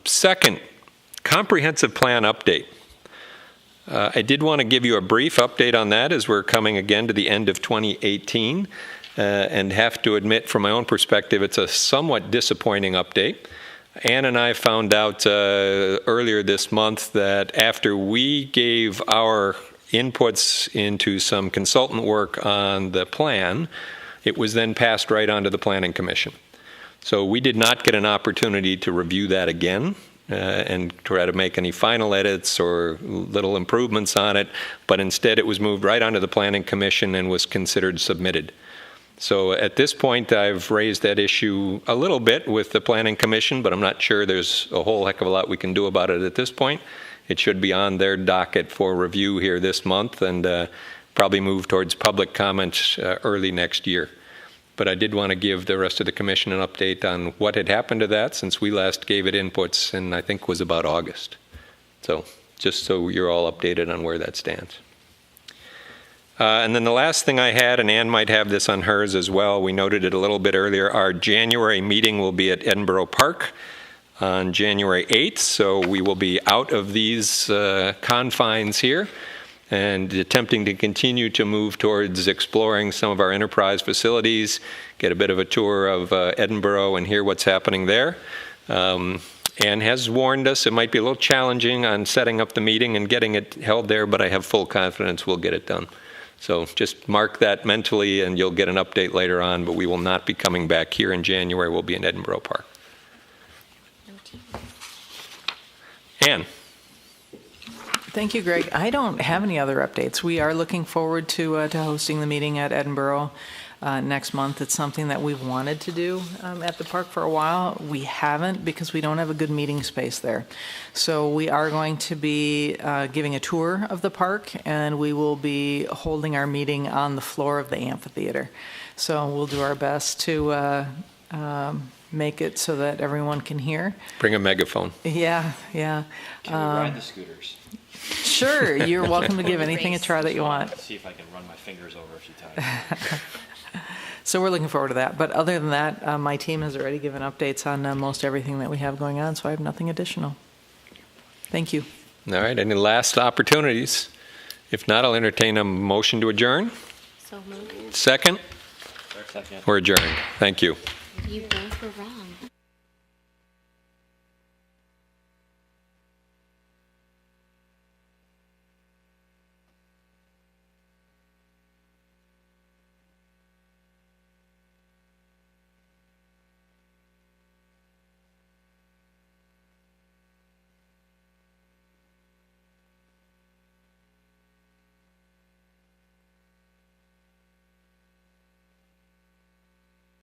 Second, comprehensive plan update. I did want to give you a brief update on that as we're coming again to the end of 2018 and have to admit from my own perspective it's a somewhat disappointing update. Ann and I found out earlier this month that after we gave our inputs into some consultant work on the plan, it was then passed right on to the Planning Commission. So we did not get an opportunity to review that again and try to make any final edits or little improvements on it, but instead it was moved right onto the Planning Commission and was considered submitted. So at this point, I've raised that issue a little bit with the Planning Commission, but I'm not sure there's a whole heck of a lot we can do about it at this point. It should be on their docket for review here this month and probably move towards public comments early next year. But I did want to give the rest of the commission an update on what had happened to that since we last gave it inputs, and I think was about August. So just so you're all updated on where that stands. And then the last thing I had, and Ann might have this on hers as well, we noted it a little bit earlier, our January meeting will be at Edinburgh Park on January 8th, so we will be out of these confines here and attempting to continue to move towards exploring some of our enterprise facilities, get a bit of a tour of Edinburgh and hear what's happening there. Ann has warned us it might be a little challenging on setting up the meeting and getting it held there, but I have full confidence we'll get it done. So just mark that mentally and you'll get an update later on, but we will not be coming back here in January. We'll be in Edinburgh Park. Ann. Thank you, Greg. I don't have any other updates. We are looking forward to hosting the meeting at Edinburgh. next month. It's something that we've wanted to do at the park for a while. We haven't because we don't have a good meeting space there. So we are going to be giving a tour of the park, and we will be holding our meeting on the floor of the amphitheater. So we'll do our best to make it so that everyone can hear. Bring a megaphone. Yeah. Can we ride the scooters? Sure, you're welcome to give anything a try that you want. See if I can run my fingers over a few times. So we're looking forward to that. But other than that, my team has already given updates on most everything that we have going on, so I have nothing additional. Thank you. All right, any last opportunities? If not, I'll entertain a motion to adjourn. So moved. Second? Second. We're adjourned. Thank you. You both were right.